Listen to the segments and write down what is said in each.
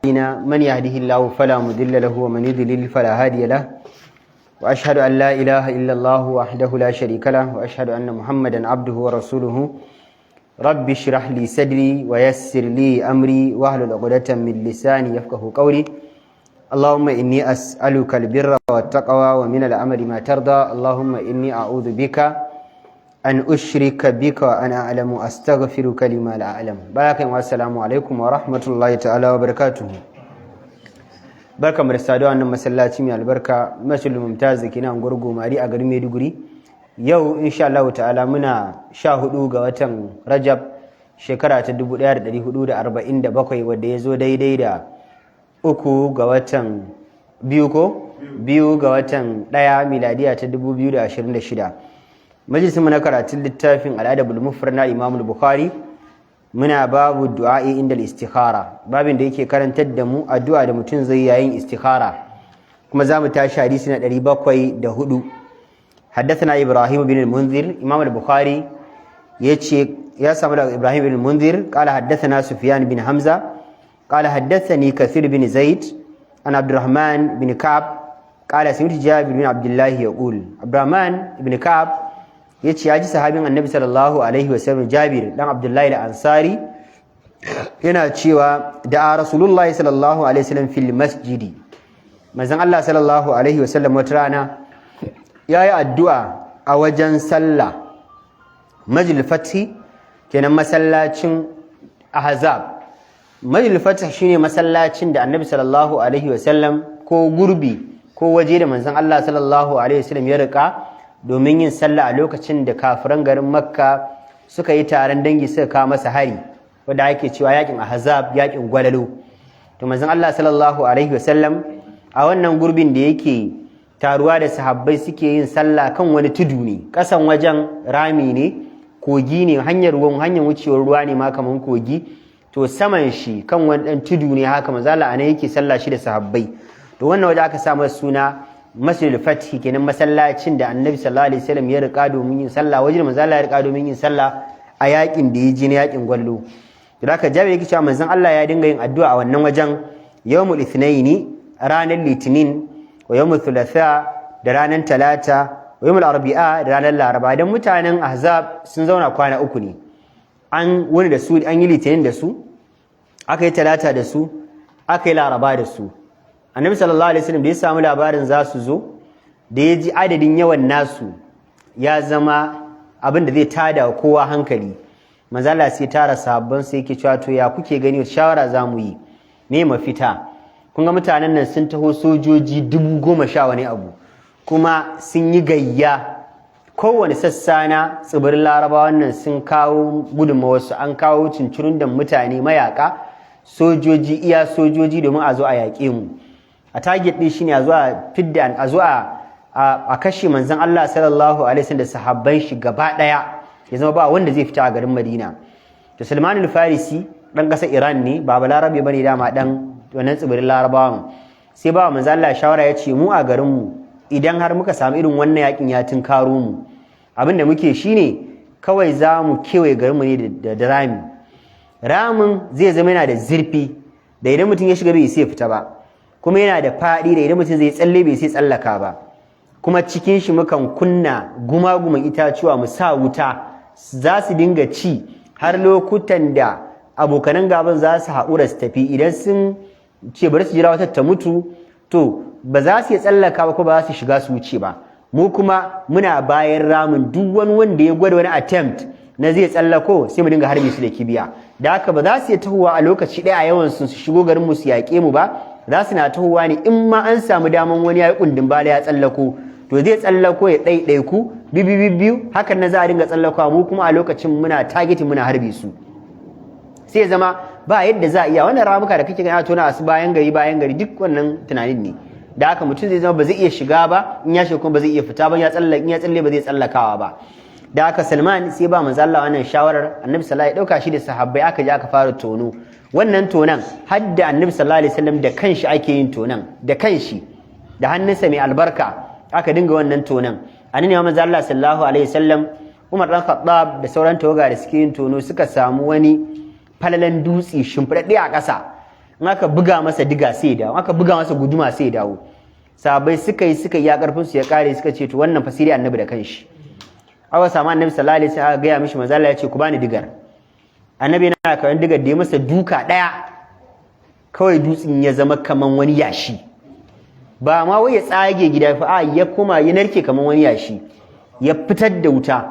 من يهده الله فلا مضل له ومن يضلل فلا هادي له وأشهد أن لا إله إلا الله وحده لا شريك له وأشهد أن محمدا عبده ورسوله رب اشرح لي صدري ويسر لي أمري واحلل عقدة من لساني يفقهوا قولي اللهم إني أسألك البر والتقوى ومن الأمر ما ترضى اللهم إني أعوذ بك أن أشرك بك وأنا أعلم أستغفرك لما لا أعلم بارك والسلام عليكم ورحمة الله تعالى وبركاته barka mu da saduwa wannan masallaci mai albarka masjidul mumtaz dake nan gurgu mari a garin Maiduguri yau insha Allah ta'ala muna 14 ga watan Rajab shekara ta 1447 wanda yazo daidai da 3 ga watan biyu ga watan 1 miladiya ta 2026 majalisin mu na karatun littafin al-adabul mufrad na Imam al-Bukhari muna babu du'a'i inda al-istikhara babin da yake karantar da mu addu'a da mutum zai yayin istikhara kuma zamu tashi hadisi na 704 haddathana Ibrahim bin al-Munzir Imam al-Bukhari yace ya samu daga Ibrahim bin al-Munzir qala haddathana Sufyan bin Hamza qala haddathani Kathir bin Zaid an Abdurrahman bin Ka'b qala sami'tu Jabir bin Abdullah yaqul Abdurrahman bin Ka'b yace ya ji sahabin Annabi sallallahu alaihi wasallam Jabir dan Abdullahi al-Ansari yana cewa da Rasulullahi sallallahu alaihi wasallam fil masjidi manzon Allah sallallahu alaihi wasallam wata rana yayi addu'a a wajen sallah majlis fathi kenan masallacin Ahzab majlis fathi shine masallacin da Annabi sallallahu alaihi wasallam ko gurbi ko waje da manzon Allah sallallahu alaihi wasallam ya rika domin yin sallah a lokacin da kafiran garin Makka suka yi taron dangi suka kawo masa hari wanda ake cewa yakin Ahzab yakin Gwalalo to manzon Allah sallallahu alaihi wasallam a wannan gurbin da yake taruwa da sahabbai suke yin sallah kan wani tudu ne kasan wajen rami ne kogi ne hanyar wucewar ruwa ne ma kaman kogi to saman shi kan wani dan tudu ne haka manzon Allah ana yake sallah shi da sahabbai to wannan waje aka sa masa suna Masjidul Fath kenan masallacin da Annabi sallallahu alaihi wasallam ya rika domin yin sallah wajen manzo Allah ya rika domin yin sallah a yakin da yaji na yakin Gwallo da haka Jabir yake cewa manzon Allah ya dinga yin addu'a a wannan wajen yawmul ithnaini ranar litinin wa yawmul thulatha da ranar talata wa yawmul arba'a da ranar laraba dan mutanen Ahzab sun zauna kwana uku ne an wani da su an yi litinin da su aka yi talata da su aka yi laraba da su Annabi sallallahu alaihi wasallam da ya samu labarin za su zo da ya ji adadin yawan nasu ya zama abin da zai tada kowa hankali manzo Allah sai tara sahabban sai yake cewa to ya kuke gani shawara zamu yi me mafita kun ga mutanen nan sun taho sojoji 10,000 wani abu kuma sun yi gayya kowane sassa na tsibirin Larabawa wannan sun kawo gudunmawar su an kawo cincirun da mutane mayaka sojoji domin a zo a yaƙe mu a target din shine a zuwa fidda a zuwa a kashe manzon Allah sallallahu alaihi wasallam da sahabban shi gaba daya ya zama ba wanda zai fita a garin Madina to Salman al-Farisi dan kasar Iran ne ba balarabe bane dama dan wannan tsibirin Larabawan sai ba manzon Allah shawara ya ce mu a garin mu idan har muka samu irin wannan yakin ya tunkaro mu abinda muke shine kawai za mu kewaye garin mu ne da ramin zai zama yana da zurfi da idan mutum ya shiga bai sai fita ba kuma yana da faɗi da idan mutum zai tsalle bai sai tsallaka ba kuma cikin shi mukan kunna gumaguman itacuwa mu sa wuta za su dinga ci har lokutan da abokanan gaban za su haƙura su tafi idan sun ce bari su jira wata ta mutu to ba za su yi tsallaka ba ko ba za su shiga su wuce ba mu kuma muna bayan ramin duk wani wanda ya gwada wani attempt na zai tsallako sai mu dinga harbe su da kibiya da haka ba za su yi tahowa a lokaci ɗaya a yawan su shigo garin mu su yaƙe mu ba za su na tahowa ne in ma an samu daman wani ya yi kundin bala ya tsallako to zai tsallako ya ɗaiɗaiku biyu hakan na za a dinga tsallakowa mu kuma a lokacin muna targeting muna harbe su sai zama ba yadda za a iya wannan ramuka da kake gani tona su bayan gari duk wannan tunanin ne da haka mutum zai zama ba zai iya shiga ba in ya shiga kuma ba zai iya fita ba in ya tsalle ba zai tsallakawa ba da haka Salman sai ba manzo Allah wannan shawarar Annabi sallallahu alaihi wasallam ya dauka shi da sahabbai aka je aka fara tono wannan tonan har da Annabi sallallahu alaihi wasallam da kanshi ake yin tonan da kanshi da hannunsa mai albarka aka dinga wannan tonan annabi manzo Allah sallallahu alaihi wasallam Umar dan Khattab da sauran tawaga da suke yin tono suka samu wani falalan dutse shimfidadde a ƙasa in aka buga masa diga sai ya dawo, aka buga masa guduma sai ya dawo. Sahabbai suka yi ya karfin su ya kare, suka ce to wannan fasiri annabi da kanshi. Aka samu annabi sallallahu alaihi wasallam aka gaya mishi, manzo Allah ya ce ku bani digar. Annabi yana kawan digar da ya masa duka daya, kawai dutsen ya zama kaman wani yashi. Ba ma wai ya tsage gida fa, ya koma ya narke kaman wani yashi, ya fitar da wuta.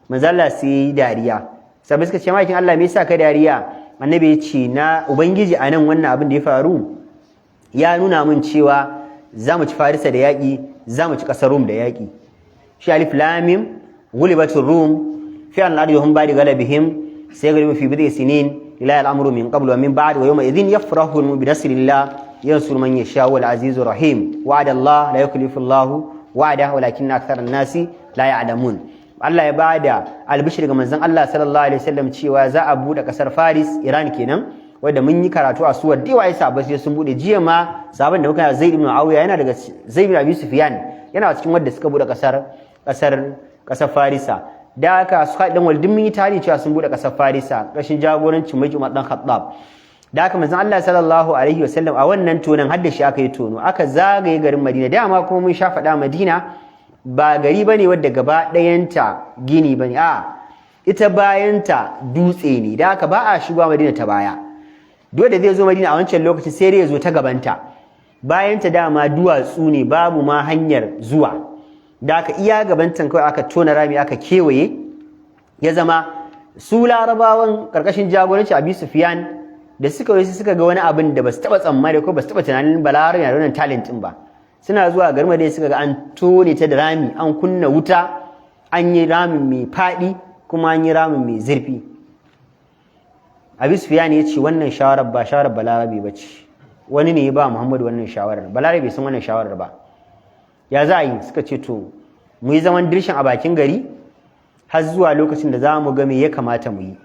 Manzo Allah sai dariya. Sahabbai suka ce makin Allah me yasa ka dariya? Annabi ya ce na ubangiji anan wannan abin da ya faru ya nuna min cewa za mu ci Farisa da yaƙi, za mu ci ƙasar Rum da yaƙi. Shi alif lam mim ghulibatir rum fi al-ardi hum ba'da ghalabihim sayghlibu fi bid'i sinin ila al-amru min qabl wa min ba'd wa yawma idhin yafrahu bi nasrillah yansur man yasha wal azizur rahim. Wa'ada Allah la yukhlifu Allah wa'ada walakinna akthara an-nasi la ya'lamun. Allah ya bada albishir ga manzon Allah sallallahu alaihi wasallam cewa za a bude kasar Faris, Iran kenan, wanda mun yi karatu a suwar da waye sahabbai sai sun bude. Jiya ma sahabban da muka Zaid ibn Muawiya yana daga Zaid ibn Abi Sufyan yana cikin wanda suka bude kasar Farisa. Da haka su haɗin waldin mun yi tarihi cewa sun bude kasar Farisa kashin jagorancin Malik Umar dan Khattab. Da haka manzon Allah sallallahu alaihi wasallam a wannan tonan har da shi aka yi tono, aka zagaye garin Madina. Dama kuma mun sha faɗa Madina ba gari bane wadda gaba ɗayanta gini bane, ita bayanta dutse ne. Da haka ba a shiga Madina ta baya. Duk da zai zo Madina a wancan lokacin sai dai ya zo ta gabanta, bayanta dama duwatsu ne, babu ma hanyar zuwa. Da haka iya gabantan kawai aka tona rami aka kewaye, ya zama su Larabawan karkashin jagoranci Abi Sufyan da suka ga wani abin da basu taba tsammani ko basu taba tunanin Balarabe yana da wannan talent din ba. Suna zuwa garin Madina suka ga an tone ta da rami, an kunna wuta, an yi ramin mai faɗi kuma an yi ramin mai zurfi. Abi Sufyan ya ce wannan shawarar ba shawarar Balarabe ba ce, wani ne ya ba Muhammadu wannan shawarar. Balarabe bai san wannan shawarar ba. Ya za a yi? Suka ce to mu yi zaman dirshin a bakin gari har zuwa lokacin da za mu ga me ya kamata mu yi.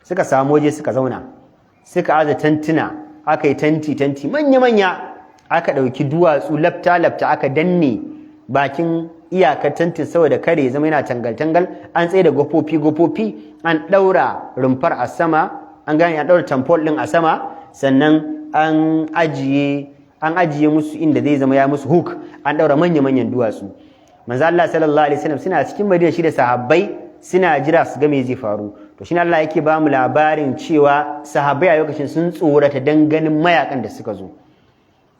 Suka samu waje suka zauna, suka aza tantuna, aka yi tanti manya-manya, aka ɗauki duwatsu lafta aka danne bakin iyakar tantin saboda kare ya zama yana tangal-tangal. An tsaye da gofofi, an ɗaura rumfar a sama, an gane an ɗaura tamfol ɗin a sama, sannan an ajiye musu inda zai zama ya musu hook, an ɗaura manya-manyan duwatsu. Manzo Allah sallallahu alaihi wasallam suna cikin Madina shi da sahabbai suna jira su ga me zai faru. To shine Allah yake ba mu labarin cewa sahabbai a lokacin sun tsorata dan ganin mayakan da suka zo.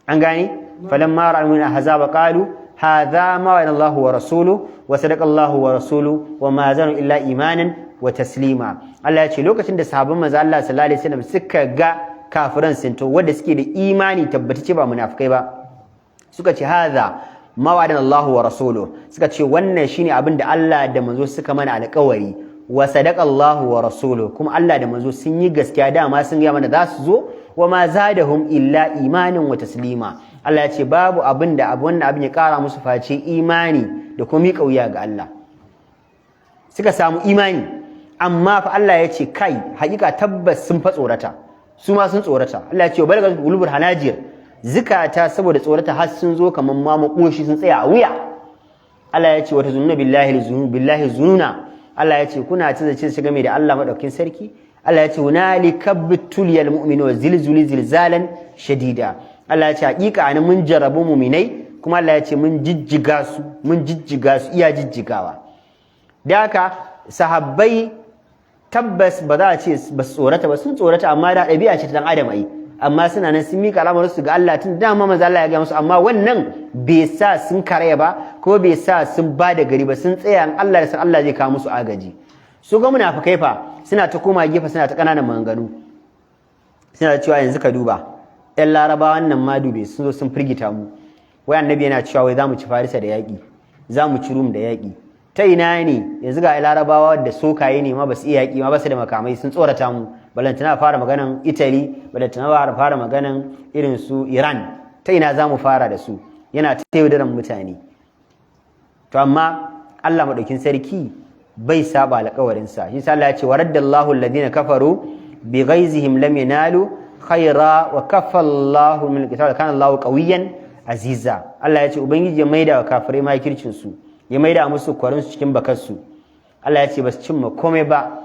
An gane falamma ra'u min ahzaba qalu hadha ma wa'ada Allah wa rasuluhu wa sadaqa Allah wa rasuluhu wa ma zanu illa imanan wa taslima. Allah ya ce lokacin da sahabban manzo Allah sallallahu alaihi wasallam suka ga kafiran sun to wanda suke da imani tabbatace ba munafikai ba, suka ce hadha ma wa'ada Allah wa rasuluhu, suka ce wannan shine abin da Allah da manzo suka mana alƙawari, wa sadaqa Allah wa rasuluhu, kuma Allah da manzo sun yi gaskiya, dama sun ga mana za su zo, wa ma zadahum illa imanin wa taslima. Allah ya ce babu abin da wannan abin ya kara musu face imani da kuma miƙa wuya ga Allah. Suka samu imani, amma fa Allah ya ce kai hakika tabbas sun fa tsorata, su ma sun tsorata. Allah ya ce balagha qulubul hanajir, zikata saboda tsorata har sun zo kaman ma makoshi sun tsaya a wuya. Allah ya ce wata zununa billahi zununa. Allah ya ce kuna ta zace shi game da Allah madaukakin sarki. Allah ya ce hunalika bituliyal mu'minu zilzuli zilzalan shadida. Allah ya ce hakika an mun jarabu mu'minai, kuma Allah ya ce mun jijjiga su iya jijjigawa. Da haka sahabbai tabbas ba za a ce ba su tsorata ba, sun tsorata, amma da ɗabi'a ce ta dan adam ai, amma suna nan sun mika al'amarin su ga Allah tun dama manzo Allah ya ga musu, amma wannan bai sa sun karaya ba ko bai sa sun ba da gari ba, sun tsaya an Allah da san Allah zai kawo musu agaji. Su ga munafikai fa suna ta koma gefe suna ta kananan maganganu, suna da cewa yanzu ka duba ƴan Larabawan nan ma dube sun zo sun firgita mu, wai annabi yana cewa wai za mu ci Farisa da yaƙi, za mu ci Rum da yaƙi. Ta ina ne yanzu ga Larabawa da sokaye ne ma ba su iya yaƙi ma ba su da makamai, sun tsorata mu, balantana fara maganan Italy, balantana fara maganan irin su Iran. Ta ina za mu fara da su? Yana ta yaudaran mutane. To amma Allah madaukin sarki bai saba alƙawarinsa. Shi sa Allah ya ce waraddallahu alladhina kafaru bighaizihim lam yanalu khaira wa kaffa Allahu min al-qital kana Allahu qawiyyan aziza. Allah ya ce ubangiji ya maida wa kafirai makircin su, ya maida musu kwarin su cikin bakar su. Allah ya ce basu cimma komai ba,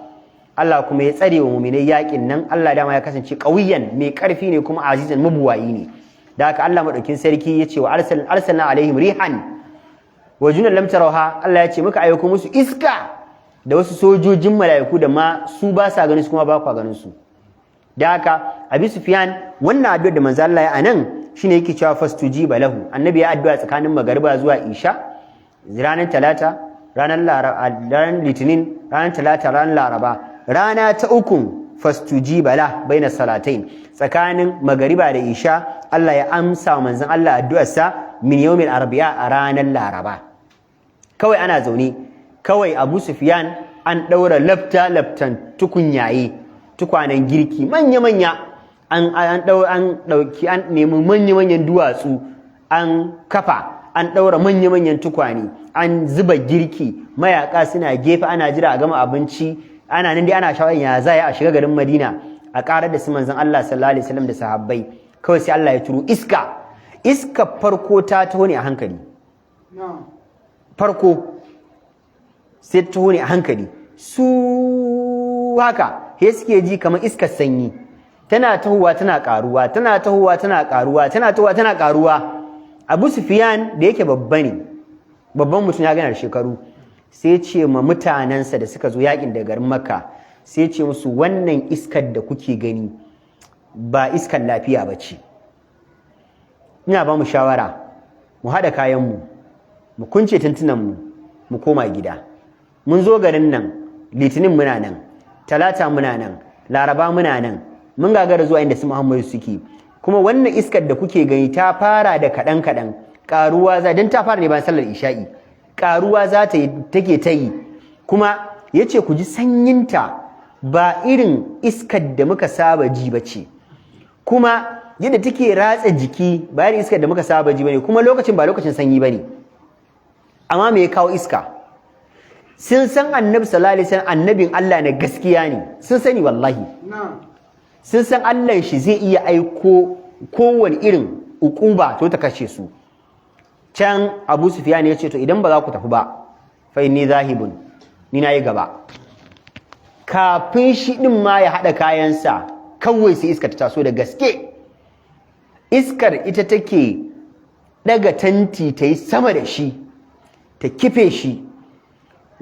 Allah kuma ya tsare wa mu'minai yakin nan. Allah dama ya kasance qawiyan mai karfi ne kuma azizan mabuwayi ne. Da haka Allah madaukin sarki ya ce wa arsalna alaihim rihan wa junan lam tarawha. Allah ya ce muka aiko musu iska da wasu sojojin mala'iku da ma su ba sa ganin su kuma ba kwa ganin su. Da haka Abi Sufyan wannan addu'ar da manzo Allah ya anan shine yake cewa fastujiba lahu. Annabi ya addu'a tsakanin magariba zuwa isha, ranar talata, ranar litinin, ranar talata, ranar laraba. Rana ta uku fastujiba la baina salatain, tsakanin magariba da isha Allah ya amsa manzon Allah addu'arsa min yawmil arbi'a a ranar laraba. Kawai ana zaune, kawai Abu Sufyan an daura laftan tukwanen girki manya an nemi manya-manyan duwatsu an kafa, an daura manya-manyan tukwane, an zuba girki, mayaka suna gefe ana jira a gama abinci, ana nan dai ana shawarar ya za a shiga garin Madina a karar da su manzon Allah sallallahu alaihi wasallam da sahabbai. Kawai sai Allah ya turo iska farko ta taho ne a hankali, farko sai ta taho ne a hankali su haka sai suke ji kamar iskar sanyi tana tahowa tana karuwa, tana tahowa tana karuwa, tana tahowa tana karuwa. Abu Sufyan da yake babban mutum ya gana da shekaru, sai ce ma mutanensa da suka zo yakin da garin Makka, sai ce musu wannan iskar da kuke gani ba iskar lafiya ba ce. Ina ba mu shawara mu haɗa kayanmu, mu kunce tuntunanmu, mu koma gida. Mun zo garin nan litinin muna nan, talata muna nan, laraba muna nan, mun gagara zuwa inda su Muhammadu suke. Kuma wannan iskar da kuke gani ta fara da kaɗan ƙaruwa don ta fara ne bayan sallar isha'i, ƙaruwa take ta yi. Kuma ya ce ku ji sanyinta ba irin iskar da muka saba ji ba ce, kuma yadda take ratsa jiki ba irin iskar da muka saba ji ba ne, kuma lokacin ba lokacin sanyi ba ne. Amma me ya kawo iska? Sun san annabi sallallahu alaihi wasallam annabin Allah na gaskiya ne, sun sani wallahi. Sun san Allah shi zai iya aiko kowane irin ukuba to ta kashe su. Can Abu Sufyan ya ce to idan ba za ku tafi ba fa inni zahibun, ni nayi gaba. Kafin shi din ma ya hada kayansa kawai sai iska ta taso da gaske. Iskar ita take daga tanti ta yi sama da shi, ta kife shi.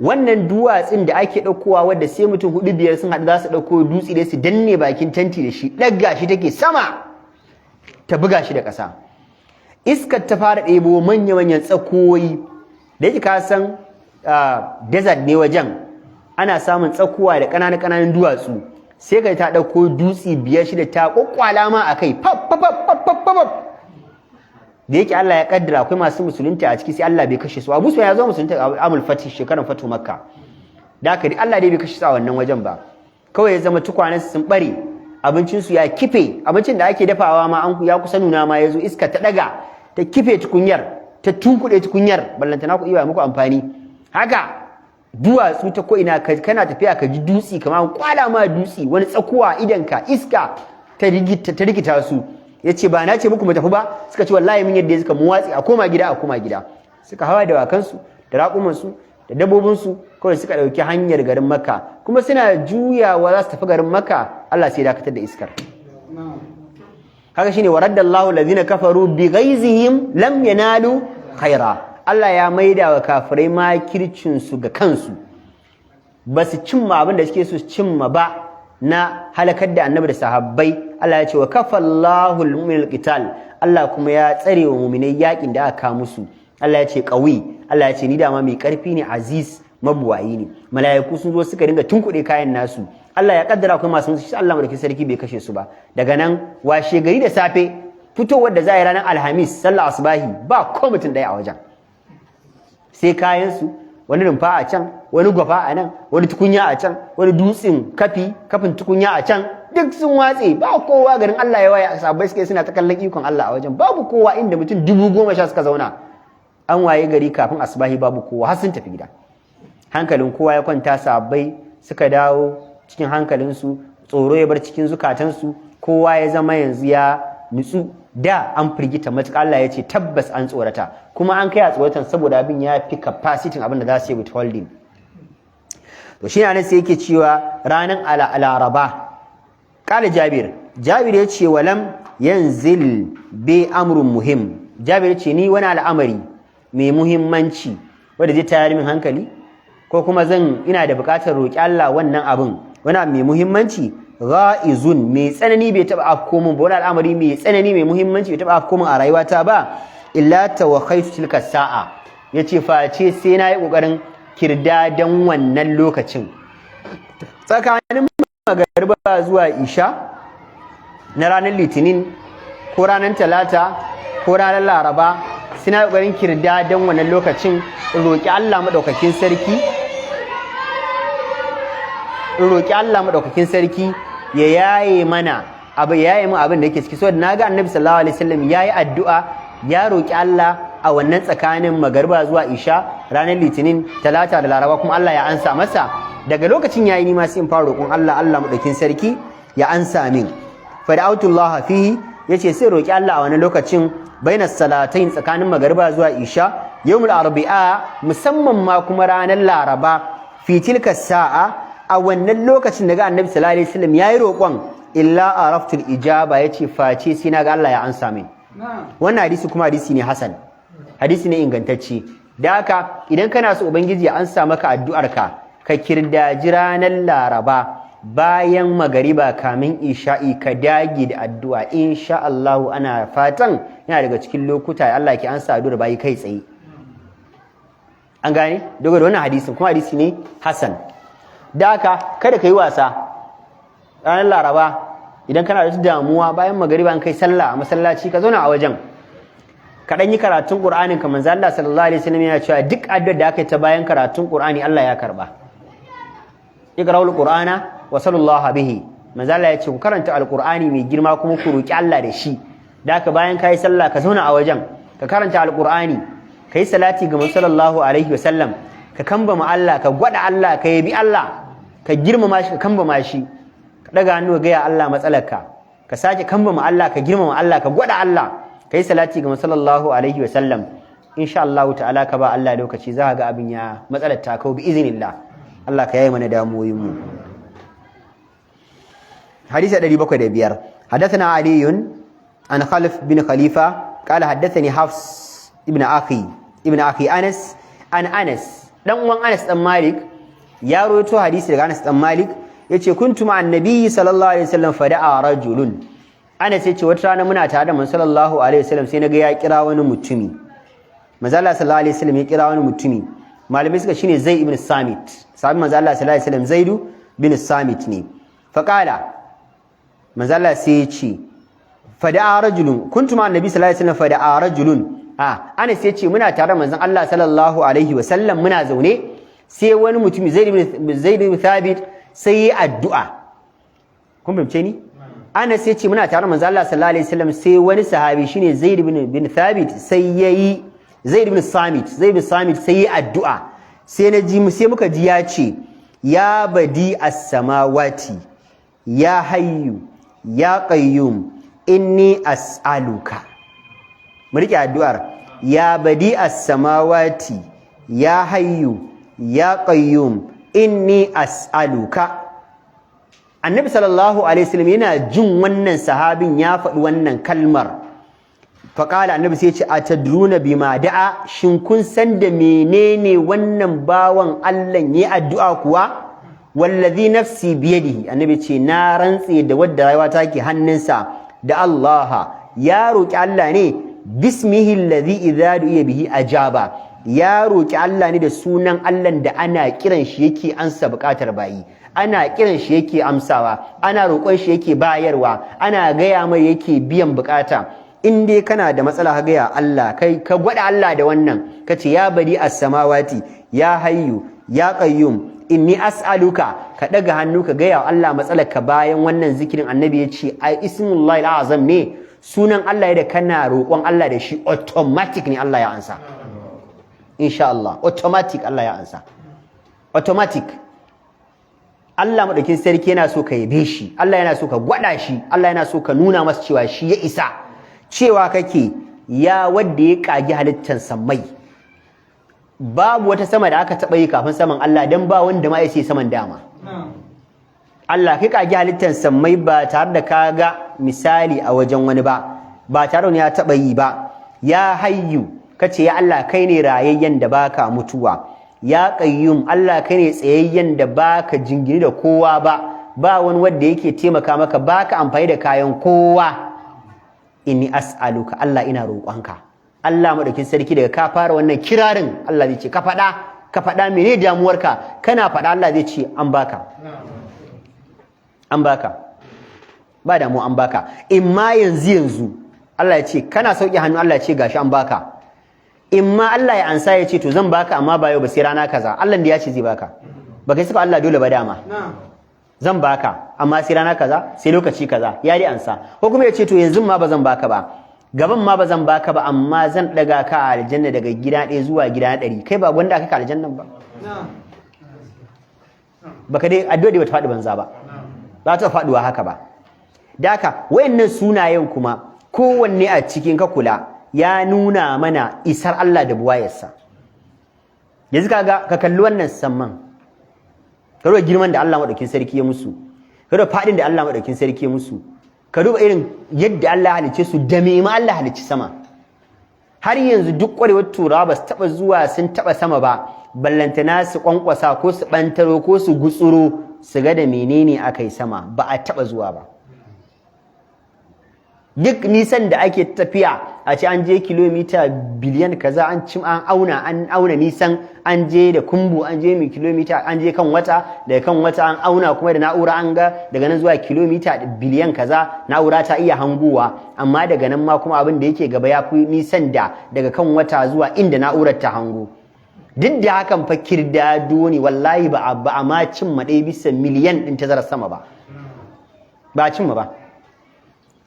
Wannan duwatsun da ake ɗaukowa wadda sai mutum 4-5 sun haɗu za su ɗauko dutse da su danne bakin tanti da shi, ɗaga shi take sama ta buga shi da ƙasa. Iskar ta fara ɗebo manya-manyan tsakoyi da yake ka san desert ne wajen, ana samun tsakuwa da ƙananan duwatsu, sai ka ta ɗauko dutse 5-6 ta ƙwaƙwala ma a kai da yake Allah ya kaddara akwai masu musulunta a ciki sai Allah bai kashe su. Abu Sufyan ya zo musulunta a amul fatih shekaran fatu Makka, da haka Allah dai bai kashe su a wannan wajen ba. Kawai ya zama tukwanen sun bare, abincin su ya kife, abincin da ake dafawa ma ya kusa nuna ma yazo iska ta daga ta kife tukunyar, ta tunkuɗe tukunyar, ballantana ku iya muku amfani. Haka duwatsu ta ko ina kana tafiya ka ji dutsi kamar kwala ma dutsi, wani tsakuwa idan ka iska ta rikita su. Ya ce ba na ce muku mu tafi ba, suka ce wallahi mun yadda suka mu watsi a koma gida. Suka hawa da wakansu da raƙumansu da dabbobinsu, kawai suka ɗauki hanyar garin Makka. Kuma suna juyawa za su tafi garin Makka, Allah sai dakatar da iskar. Haka shine waraddallahu allazina kafaru bi ghaizihim lam yanalu khaira. Allah ya maida wa kafirai makircin su ga kansu, ba su cimma abin da suke so su cimma ba na halakar da annabi da sahabbai. Allah ya ce wa kafallahu al-mu'minal qital, Allah kuma ya tsare wa mu'minai yakin da aka musu. Allah ya ce qawi, Allah ya ce ni dama mai karfi ne, aziz mabuwayi ne. Mala'iku sun zo suka dinga tunkuɗe kayan nasu. Allah ya kaddara akwai masu musu, Allah madaukakin sarki bai kashe su ba. Daga nan washe gari da safe fitowar da za a yi ranar Alhamis sallar asubahi ba ko mutum ɗaya a wajen, sai kayan su, wani rumfa a can, wani gwafa a nan, wani tukunya a can, wani dutsen kafin tukunya a can, duk sun watse, ba kowa. Garin Allah ya waye, sahabbai suke suna ta kallon ikon Allah a wajen, babu kowa, inda mutum 10,000 suka zauna. An waye gari kafin asubahi babu kowa, har sun tafi gida. Hankalin kowa ya kwanta, sahabbai suka dawo cikin hankalinsu, tsoro ya bar cikin zukatansu, kowa ya zama yanzu ya nutsu. Da an firgita matuƙa, Allah ya ce tabbas an tsorata, kuma an kai a tsoratan saboda abin ya fi capacity abin da za su yi withholding. to shi ne sai yake cewa ranar Laraba kala Jabir ya ce walam yanzil bi amrun muhim. Jabir ya ce ni wani al'amari mai muhimmanci wanda zai tayar min hankali ko kuma ina da buƙatar roƙi Allah wannan abin wani abu mai muhimmanci ghaizun mai tsanani bai taba afko min ba, wani al'amari mai tsanani mai muhimmanci bai taba afko min a rayuwata ba illa tawakhaytu tilka sa'a, yace face sai na yi kokarin kirdadan wannan lokacin tsakanin magariba zuwa isha na ranar litinin ko ranar talata ko ranar laraba, sai na yi kokarin kirdadan wannan lokacin roƙi Allah madaukakin sarki ya yaye mana min abin da yake ciki. Saboda naga Annabi sallallahu alaihi wasallam yayi addu'a ya roki Allah a wannan tsakanin magariba zuwa isha ranar litinin talata da laraba, kuma Allah ya ansa masa. Daga lokacin yayi ni ma sai in fara roƙon Allah madaukakin sarki ya ansa min. Fa da'awtullah fihi, yace sai roki Allah a wannan lokacin bainas salatain tsakanin magariba zuwa isha yawmul arba'a, musamman ma kuma ranar laraba fi tilka sa'a, a wannan lokacin daga Annabi sallallahu alaihi wasallam yayi roƙon illa araftul ijaba, yace face sai naga Allah ya ansa min. Wannan hadisi kuma hadisi ne hasan, hadisi ne ingantacce. Da haka idan kana so ubangiji ya ansa maka addu'arka, ka kirdaji ranar laraba bayan magariba kamin isha'i, ka dage da addu'a, insha Allah ana fatan yana daga cikin lokuta Allah ke ansa addu'ar bayi kai tsaye. An gane daga da wannan hadisin kuma hadisi ne hasan. Da haka kada ka yi wasa ranar laraba idan kana da damuwa bayan magariba an kai sallah a masallaci, ka zauna a wajen ka dan yi karatun Qur'anin ka. Manzo Allah sallallahu alaihi wasallam yana cewa duk addu'ar da aka yi ta bayan karatun Qur'ani Allah ya karba. Iqra'ul Qur'ana wa sallallahu bihi. Manzo Allah ya ce ku karanta Al-Qur'ani mai girma kuma ku roki Allah da shi. Da haka bayan kai sallah ka zauna a wajen ka karanta Al-Qur'ani, kai salati ga Manzo sallallahu alaihi wasallam, ka kambama Allah, ka gwada Allah, ka yabi Allah, ka girmama shi, ka kambama shi, ka daga hannu ga ya Allah matsalarka, ka sake kambama Allah, ka girmama Allah, ka gwada Allah, ka yi salati ga sallallahu alaihi wa sallam. Insha Allah ta'ala ka ba Allah lokaci za ka ga abin ya matsalar ta kau bi iznillah. Allah ka yaye mana damuwoyin mu. Hadisi 705. Hadathana Ali an Khalif bin Khalifa qala hadathani Hafs ibn Akhi Anas an Anas dan uwan Anas dan Malik ya rawaito hadisi daga Anas dan Malik yace kuntu ma annabi sallallahu alaihi wasallam fada'a rajulun. Anas yace wata rana muna tare da manzo sallallahu alaihi wasallam sai naga ya kira wani mutumi. Manzo Allah sallallahu alaihi wasallam ya kira wani mutumi. Malamai suka shine Zaid ibn Samit. Sahabi manzo Allah sallallahu alaihi wasallam Zaid bin Samit ne. Fa qala manzo Allah sai yace fada'a rajulun kuntu ma annabi sallallahu alaihi wasallam fada'a rajulun. Anas yace muna tare da manzon Allah sallallahu alaihi wasallam muna zaune sai wani mutumi Zaid bin Thabit sai yi addu'a. Kun fahimce ni? Anas yace muna tare da manzon Allah sallallahu alaihi wasallam sai wani sahabi shine Zaid bin Thabit sai Zaid bin Samit sai yi addu'a. Sai muka ji ya ce ya badi as-samawati ya hayyu ya qayyum inni as'aluka. Mu rike addu'ar ya badi as-samawati ya hayyu ya qayyum inni as'aluka. Annabi sallallahu alaihi wasallam yana jin wannan sahabin ya faɗi wannan kalmar. Fa qala annabi sai ya ce atadruna bima da'a, shin kun san da menene wannan bawan Allah yayi addu'a kuwa? Wallazi nafsi biyadihi, annabi ce na rantse da wadda rayuwa take hannunsa da Allah, ya roki Allah ne bismihi alladhi idza du'iya bihi ajaba, ya roki Allah ne da sunan Allah da ana kiran shi yake ansa bukatar bayi, ana kiran shi yake amsawa, ana roƙon shi yake bayarwa, ana gaya mai yake biyan bukata. In dai kana da matsala ka gaya Allah, kai ka gwada Allah da wannan, kace ya bari as-samawati ya hayyu ya qayyum inni as'aluka, ka daga hannu ka gaya Allah matsalar ka bayan wannan zikirin. Annabi ya ce ai ismullahi al-azam ne, sunan Allah da kana roƙon Allah da shi automatic ne Allah ya ansa. Insha Allah automatic Allah ya ansa, automatic. Allah madaukin sarki yana so ka yabe shi, Allah yana so ka gwada shi, Allah yana so ka nuna masa cewa shi ya isa, cewa kake ya wanda ya kagi halittar samai, babu wata sama da aka taɓa yi kafin saman Allah don ba wanda ma ya ce saman dama. Allah kai kage halittar sammai ba tare da ka ga misali a wajen wani ba tare da ya taɓa yi ba. Ya hayyu kace ya Allah kai ne rayayyen da baka mutuwa. Ya qayyum Allah kai ne tsayayyen da baka jingini da kowa ba wani wanda yake taimaka maka baka amfani da kayan kowa. Inni as'aluka Allah ina roƙonka. Allah madaukin sarki daga ka fara wannan kirarin Allah zai ce ka faɗa mene damuwarka kana faɗa Allah zai ce an baka ba damu an baka imma yanzu Allah ya ce kana sauki hannu Allah ya ce gashi an baka imma Allah ya ansa ya ce to zan baka amma ba yau ba sai rana kaza Allah da ya ce zai baka ba kai saka Allah dole ba dama zan baka amma sai rana kaza sai lokaci kaza ya dai ansa ko kuma ya ce to yanzu ma ba zan baka ba gaban ma ba zan baka ba amma zan daga ka a aljanna daga gida 1 zuwa gida 100 kai ba gwanda kai ka aljannan ba baka dai addu'a ba ta faɗi banza ba ba ta faɗuwa haka ba daka wayannan sunayen kuma kowanne a cikin ka kula ya nuna mana isar Allah da buwayarsa yanzu kaga ka kalli wannan samman ka duba girman da Allah madaukin sarki ya musu ka duba faɗin da Allah madaukin sarki ya musu ka duba irin yadda Allah halicce su da me ma Allah halicci sama har yanzu duk kwarewar turawa ba su taba zuwa sun taba sama ba ballantana su kwankwasa ko su bantaro ko su gutsuro su ga da menene akai sama ba a taba zuwa ba duk nisan da ake tafiya a ce an je kilomita biliyan kaza an auna nisan an je da kumbu an je mai kilomita an je kan wata daga kan wata an auna kuma da na'ura an ga daga nan zuwa kilomita biliyan kaza na'ura ta iya hangowa amma daga nan ma kuma abin da yake gaba ya fi nisan da daga kan wata zuwa inda na'urar ta hango duk da hakan fa kirdado ne wallahi ba a ma cimma ɗaya bisa miliyan ɗin tazarar sama ba cimma ba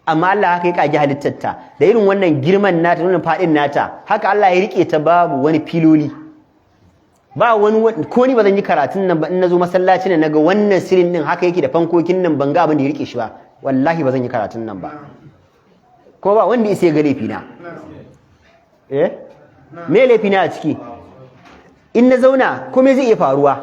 amma Allah haka ya kage halittarta da irin wannan girman nata wannan fadin nata haka Allah ya rike ta babu wani filoli ba wani ko ni bazan yi karatun nan ba in nazo masallacin nan naga wannan sirin din haka yake da fankokin nan ban ga abin da ya rike shi ba wallahi bazan yi karatun nan ba ko ba wanda ya ga laifi na me laifi na a ciki in na zauna ko me zai iya faruwa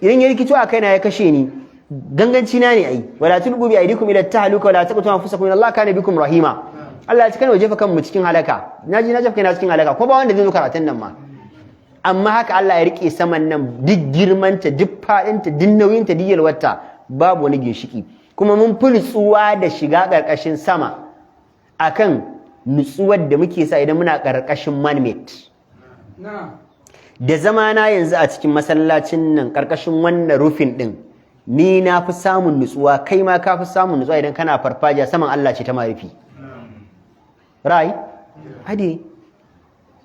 idan ya rikico a kaina ya kashe ni ganganci na ne ai wala tulqu bi aydikum ila tahluka wala taqtu anfusakum inna allaha kana bikum rahima Allah ya ci kana jefa kanmu cikin halaka na jefa kaina cikin halaka ko ba wanda zai zo karatun nan ma amma haka Allah ya rike saman nan duk girmanta duk fadinta duk nauyinta duk yalwarta babu wani ginshiki kuma mun fi nutsuwa da shiga karkashin sama akan nutsuwar da muke sa idan muna karkashin manmate da zamana yanzu a cikin masallacin nan karkashin wannan rufin din ni na fi samun nutsuwa kai ma ka fi samun nutsuwa idan kana farfajiya saman Allah ce ta marifi rai hadi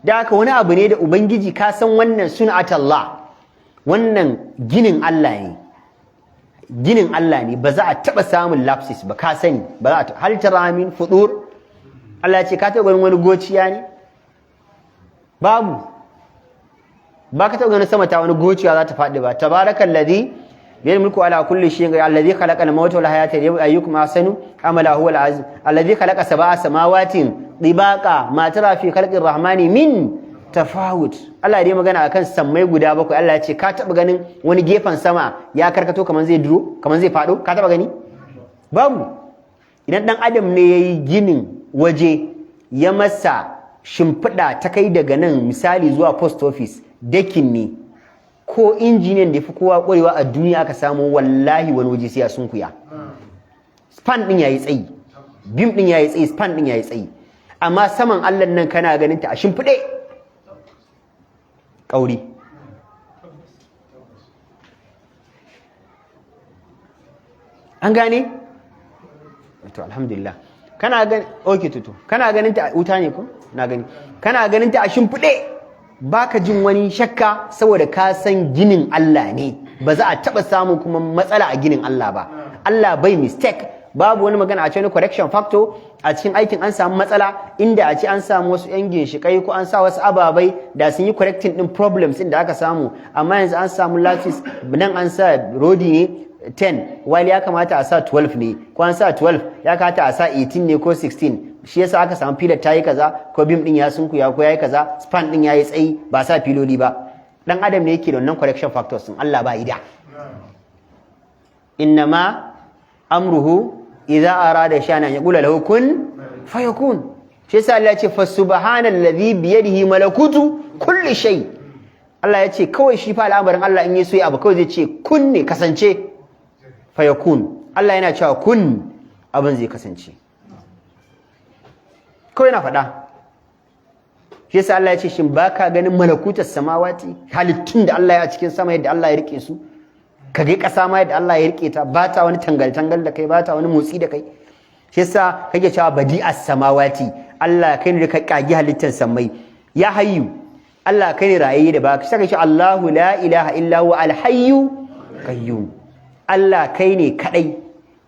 da haka wani abu ne da ubangiji ka san wannan sun'atallah wannan ginin Allah ne ba za a taba samun lapses ba ka sani ba za a hal taramin fudur Allah ya ce ka taba ganin wani gociya ne babu ba ka taba ganin sama ta wani gociya za ta faɗi ba tabarakallazi بيد ملكه على كل شيء الذي خلق الموت والحياة ليبلوكم أيكم أحسن عملا هو العزيز الذي خلق 7 سماوات طباقا ما ترى في خلق الرحمن من تفاوت Allah dai magana akan sammai guda bakwai Allah ya ce ka taba ganin wani gefen sama ya karkato kaman zai duro kaman zai fado ka taba gani babu idan dan adam ne yayi ginin waje ya masa shimfida ta kai daga nan misali zuwa post office dakin ne ko injiniyan da fi kowa ƙwarewa a duniya aka samu wallahi wani waje sai ya sunkuya span din yayi tsayi beam din yayi tsayi span din yayi tsayi amma saman Allah nan kana ganin ta a shimfide kauri an gane to alhamdulillah kana gani okay tutu kana ganin ta wuta ne ko na gani kana ganin ta a shimfide baka jin wani shakka saboda ka san ginin Allah ne ba za a taba samu kuma matsala a ginin Allah ba Allah bai mistake babu wani magana a cikin correction factor a cikin aikin an samu matsala inda a ce an samu wasu yan ginshikai ko an sa wasu ababai da sun yi correcting din problems din da aka samu amma yanzu an samu lattice nan an sa rodi ne 10 wali ya kamata a sa 12 ne ko an sa 12 ya kamata a sa 18 ne ko 16 shi yasa aka samu filar tayi kaza ko beam din ya sunkuya ko yayi kaza span din yayi tsayi ba sa filoli ba dan adam ne yake da wannan correction factors din, Allah ba ida. Innama amruhu idza arada shay'an yaqulu lahu kun fayakun. Shi yasa Allah ya ce fa subhanallazi bi yadihi malakutu kulli shay. Allah ya ce kawai shi fa al'amarin Allah in yaso abu kawai zai ce kun ne kasance fayakun. Allah yana cewa kun abin zai kasance. Kawai na faɗa. Shi yasa Allah ya ce shin baka ganin malakutas samawati, halittun da Allah ya a cikin sama yadda Allah ya rike su? Ka ga ƙasa ma yadda Allah ya rike ta, ba ta wani tangal-tangal da kai, ba ta wani motsi da kai. Shi yasa kake cewa badi'as samawati, Allah kai ne da ka kagi halittar samai. Ya hayyu, Allah kai ne rayayye da baka. Sai ka ce Allahu la ilaha illa huwa al-hayyu qayyum. Allah kai ne kadai,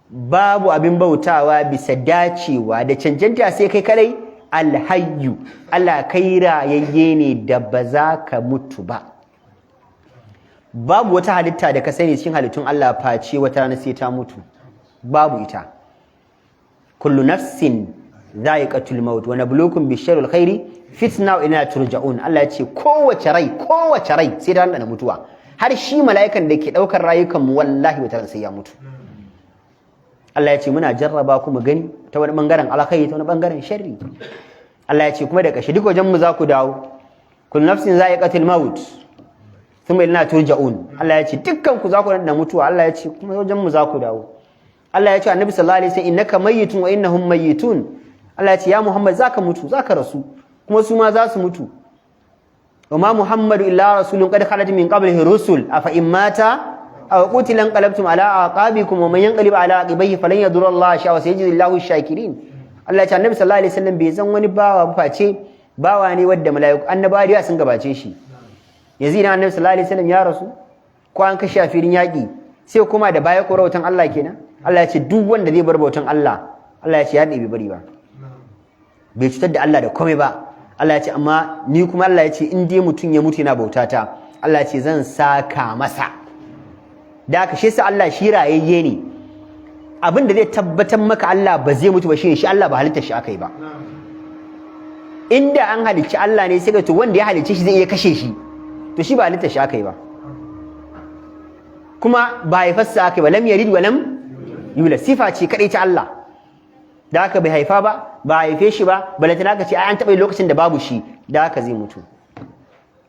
babu abin bautawa bisa dacewa da cancanta sai kai kadai, al-hayyu. Allah kai rayayye ne da ba za ka mutu ba. Babu wata halitta da ka sani cikin halittun Allah face wata rana sai ta mutu. Babu ita. Kullu nafsin dha'iqatul maut wa nabluukum bish-sharri wal khairi fitna wa inna turja'un. Allah ya ce kowace rai sai ta dandana mutuwa. Har shi mala'ikan da ke daukar rayukan mu wallahi wata ran sai ya mutu. Allah ya ce muna jarraba ku mu gani ta wani bangaren alkhairi ta wani bangaren sharri. Allah ya ce kuma da kashi duk wajen mu za ku dawo. Kullu nafsin dha'iqatul maut thumma inna turja'un. Allah ya ce dukkan ku za ku dandana mutuwa. Allah ya ce kuma wajen mu za ku dawo. Allah ya ce annabi sallallahu alaihi wasallam innaka mayyitun wa innahum mayyitun. Allah ya ce ya Muhammad zaka mutu, zaka rasu, kuma su ma za su mutu. Wa ma Muhammadu illa rasulun qad khalat min qablihi rusul afa in mata aw qutila anqalabtum ala aqabikum wa man yanqalib ala aqibihi falan yadurra Allah shay'a wa sayajzi Allahu ash-shakirin. Allah ya ce annabi sallallahu alaihi wasallam bai zan wani bawa face bawa ne wanda mala'iku annabawa sun gabace shi. Yanzu idan annabi sallallahu alaihi wasallam ya rasu ko an kashe a filin yaki sai kuma da baya ko rawatan Allah kenan. Allah ya ce duk wanda zai bar bautan Allah, Allah ya ce ya ɗebi bari ba. Bai cutar da Allah da komai ba. Allah ya ce amma ni kuma Allah ya ce in dai mutum ya mutu yana bautata, Allah ya ce zan saka masa. Da haka shi sa Allah shi rayayye ne. Abin da zai tabbatar maka Allah ba zai mutu ba shine shi Allah ba halitta shi aka yi ba. Inda an halicci Allah ne sai ka to wanda ya halicce shi zai iya kashe shi. To shi ba halitta shi aka yi ba. Kuma ba haifarsa aka yi ba, lam yalid wa lam yula, sifa ce kadai ta Allah. Da haka bai haifa ba haife shi ba, balantana ka ce ai an taɓa lokacin da babu shi, da haka zai mutu.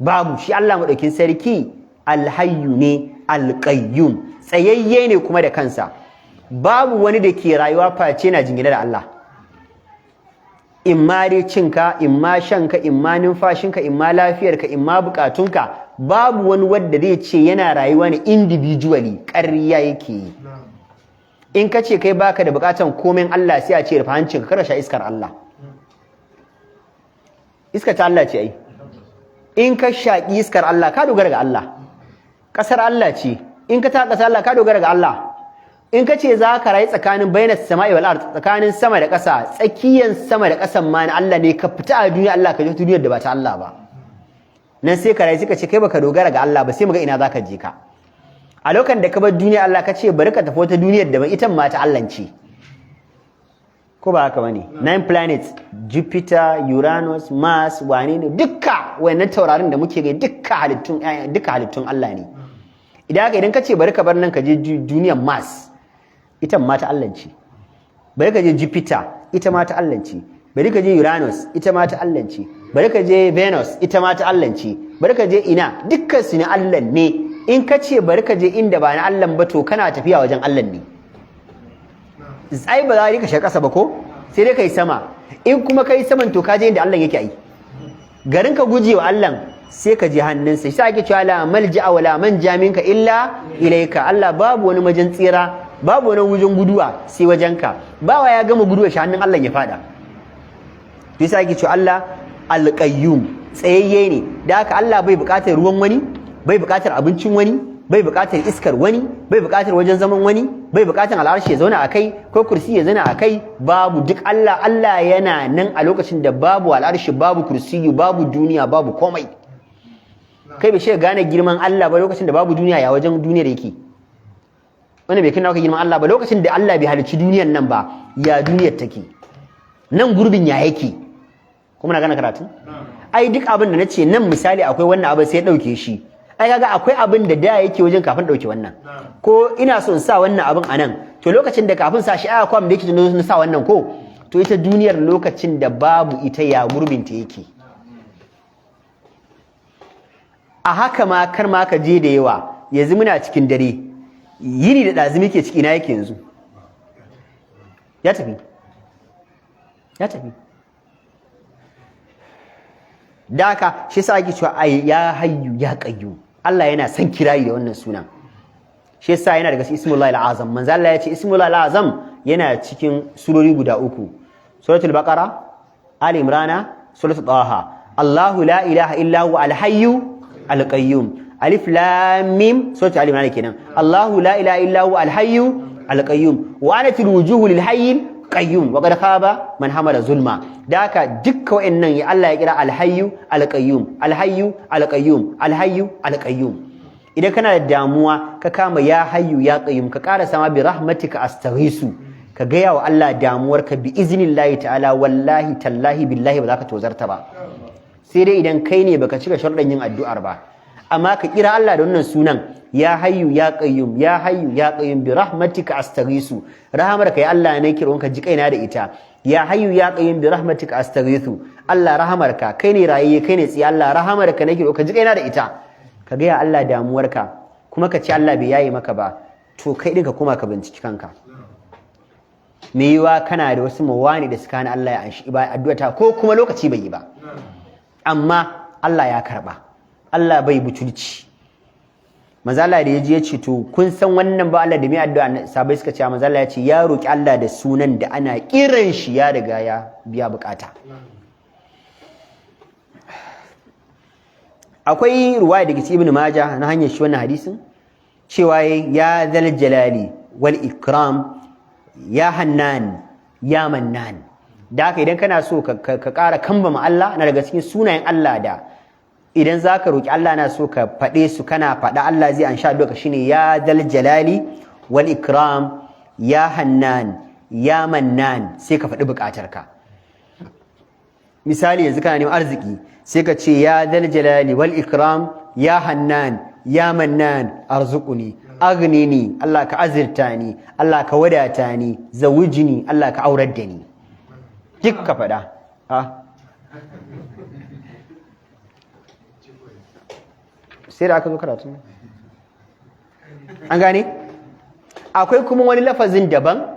Babu shi Allah madaukin sarki alhayyu ne alqayyum, tsayayye ne kuma da kansa. Babu wani da ke rayuwa face na jingine da Allah. Imma dai cinka, imma shanka, imma numfashinka, imma lafiyarka, imma bukatunka, babu wani wanda zai ce yana rayuwa ne individually, ƙarya yake yi. In ka ce kai baka da bukatan komai Allah sai a ce rufe hancinka kada sha iskar Allah. Iskar ta Allah ce ai. In ka shaƙi iskar Allah ka dogara ga Allah. Ƙasar Allah ce. In ka ta ƙasar Allah ka dogara ga Allah. In ka ce za ka rayu tsakanin bainas sama'i wal ard, tsakanin sama da ƙasa, tsakiyan sama da ƙasan ma na Allah ne, ka fita a duniya Allah ka je duniyar da ba ta Allah ba. Nan sai ka rayu sai ka ce kai baka dogara ga Allah ba, sai mu ga ina za ka je ka. A lokacin da ka bar duniya Allah ka ce bari ka tafi wata duniyar da ba ita ma ta Allah ce. Ko ba haka bane? 9 planets, Jupiter, Uranus, Mars, wane ne dukka wayannan taurarin da muke ga dukka halittun Allah ne. Idan ka ce bari ka bar nan ka je duniyar Mars, ita ma ta Allah ce. Bari ka je Jupiter, ita ma ta Allah ce. Bari ka je Uranus, ita ma ta Allah ce. Bari ka je Venus, ita ma ta Allah ce. Bari ka je ina, dukkan su ne Allah ne. In ka ce bari ka je inda ba na Allah ba to kana tafiya wajen Allah ne. Ai ba za ka shiga ƙasa ba ko? Sai dai kai sama. In kuma kai saman to ka je inda Allah yake ai. Garin ka guje wa Allah sai ka je hannunsa. Sai ake cewa la malja'a wala manja minka illa ilaika. Allah babu wani majin tsira, babu wani wajen guduwa sai wajenka. Bawa ya gama guduwa shi hannun Allah ya fada. Sai ake cewa Allah alqayyum, tsayayye ne. Da haka Allah bai buƙatar ruwan wani, bai buƙatar abincin wani, bai buƙatar iskar wani, bai buƙatar wajen zaman wani, bai buƙatar al'arshi ya zauna a kai ko kursi ya zauna a kai, babu duk Allah yana nan a lokacin da babu al'arshi, babu kursiyu, babu duniya, babu komai. Kai bai shi gane girman Allah ba lokacin da babu duniya ya wajen duniyar yake. Wani bai kina ka girman Allah ba lokacin da Allah bai halicci duniyar nan ba ya duniyar take. Nan gurbin ya yake. Kuma na gane karatu? Ai duk abin da nace nan misali akwai wannan abin sai ya dauke shi. ai kaga akwai abin da yake wajen kafin dauke wannan ko ina so in sa wannan abin anan to lokacin da kafin sa shi aya kwam da yake na sa wannan ko to ita duniyar lokacin da babu ita ya gurbin ta yake a haka ma kar ma ka je da yawa yanzu muna cikin dare yini da ɗazu muke ciki na yake yanzu ya tafi da haka shi sa ake cewa ai ya hayyu ya qayyum Allah yana son kirayi da wannan sunan shi yasa yana daga ismullahi al-azam manzo Allah ya ce ismullahi al-azam yana cikin surori guda uku suratul baqara ali imrana suratul taha Allahu la ilaha illa huwa al-hayyu al-qayyum alif lam mim suratul ali imran kenan Allahu la ilaha illa huwa al-hayyu al-qayyum wa anatil wujuhu lil-hayy qayyum wa qad khaba man hamala zulma da haka dukkan wayannan ya Allah ya kira al-hayyu al-qayyum al-hayyu al-qayyum al-hayyu al-qayyum idan kana da damuwa ka kama ya hayyu ya qayyum ka ƙara sama bi rahmatika astaghisu ka gaya wa Allah damuwarka bi iznillahi ta'ala wallahi tallahi billahi ba za ka tozarta ba sai dai idan kai ne baka cika sharuɗan yin addu'ar ba amma ka kira Allah da wannan sunan ya hayyu ya qayyum ya hayyu ya qayyum bi rahmatika astaghisu rahamarka ya Allah ne kironka ji kaina da ita ya hayyu ya qayyum bi rahmatika astaghisu Allah rahamarka kai ne rayiye kai ne tsiya Allah rahamarka ne kironka ji kaina da ita ka ga ya Allah damuwarka kuma ka ce Allah bai yayi maka ba to kai din ka kuma ka binciki kanka me yiwa kana da wasu mawani da suka hana Allah ya anshi addu'ata ko kuma lokaci bai yi ba amma Allah ya karba Allah bai butulci manzo Allah da yaji yace to kun san wannan ba Allah da mai addu'a sabai suka ce manzo Allah ya ce ya roki Allah da sunan da ana kiran shi ya riga ya biya bukata akwai ruwaya daga Ibn Majah na hanyar shi wannan hadisin cewa ya zal jalali wal ikram ya hannan ya mannan da haka idan kana so ka ƙara kambama Allah na daga cikin sunayen Allah da idan za ka roƙi Allah na so ka faɗe su kana faɗa Allah zai ansha addu'a shine ya dal jalali wal ikram ya hannan ya mannan sai ka faɗi buƙatarka misali yanzu kana neman arziki sai ka ce ya dal jalali wal ikram ya hannan ya mannan arzuquni aghnini Allah ka azirta ni Allah ka wadata ni zawijini Allah ka aurar da ni duk ka faɗa sai da aka zo karatu an gane akwai kuma wani lafazin daban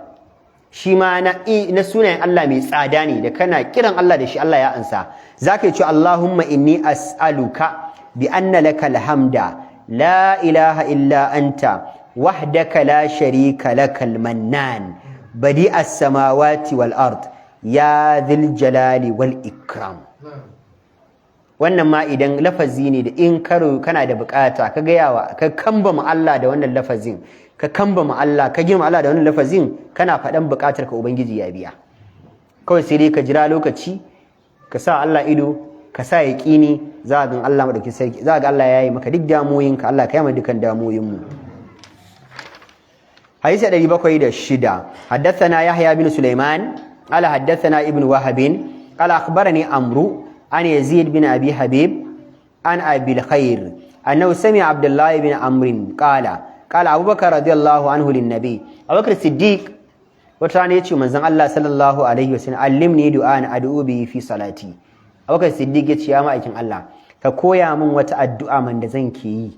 shi ma na sunayen Allah mai tsada ne da kana kiran Allah da shi Allah ya ansa zaka yi ce Allahumma inni as'aluka bi anna lakal hamda la ilaha illa anta wahdaka la sharika lakal mannan badi as-samawati wal ard ya dhil jalali wal ikram wannan ma idan lafazi ne da in karo kana da bukata ka gayawa ka kambama Allah da wannan lafazin ka kambama Allah ka girma Allah da wannan lafazin kana faɗan bukatar ka ubangiji ya biya kawai sai dai ka jira lokaci ka sa Allah ido ka sa yaqini za ga Allah madauki sarki za ga Allah yayi maka duk damoyinka Allah ka yi maka dukan damoyin mu hadisi 706 haddathana Yahya bin Sulaiman ala haddathana Ibn Wahab ala akhbarani Amru عن يزيد بن أبي حبيب عن أبي الخير أنه سمع عبد الله بن عمرو قال أبو بكر رضي الله عنه للنبي أبو بكر الصديق وتراني يتشو من زن الله صلى الله عليه وسلم علمني دعاء أدعو به في صلاتي أبو بكر الصديق يتشو يا مأيكين الله كويا من وتأدعى من دزنكي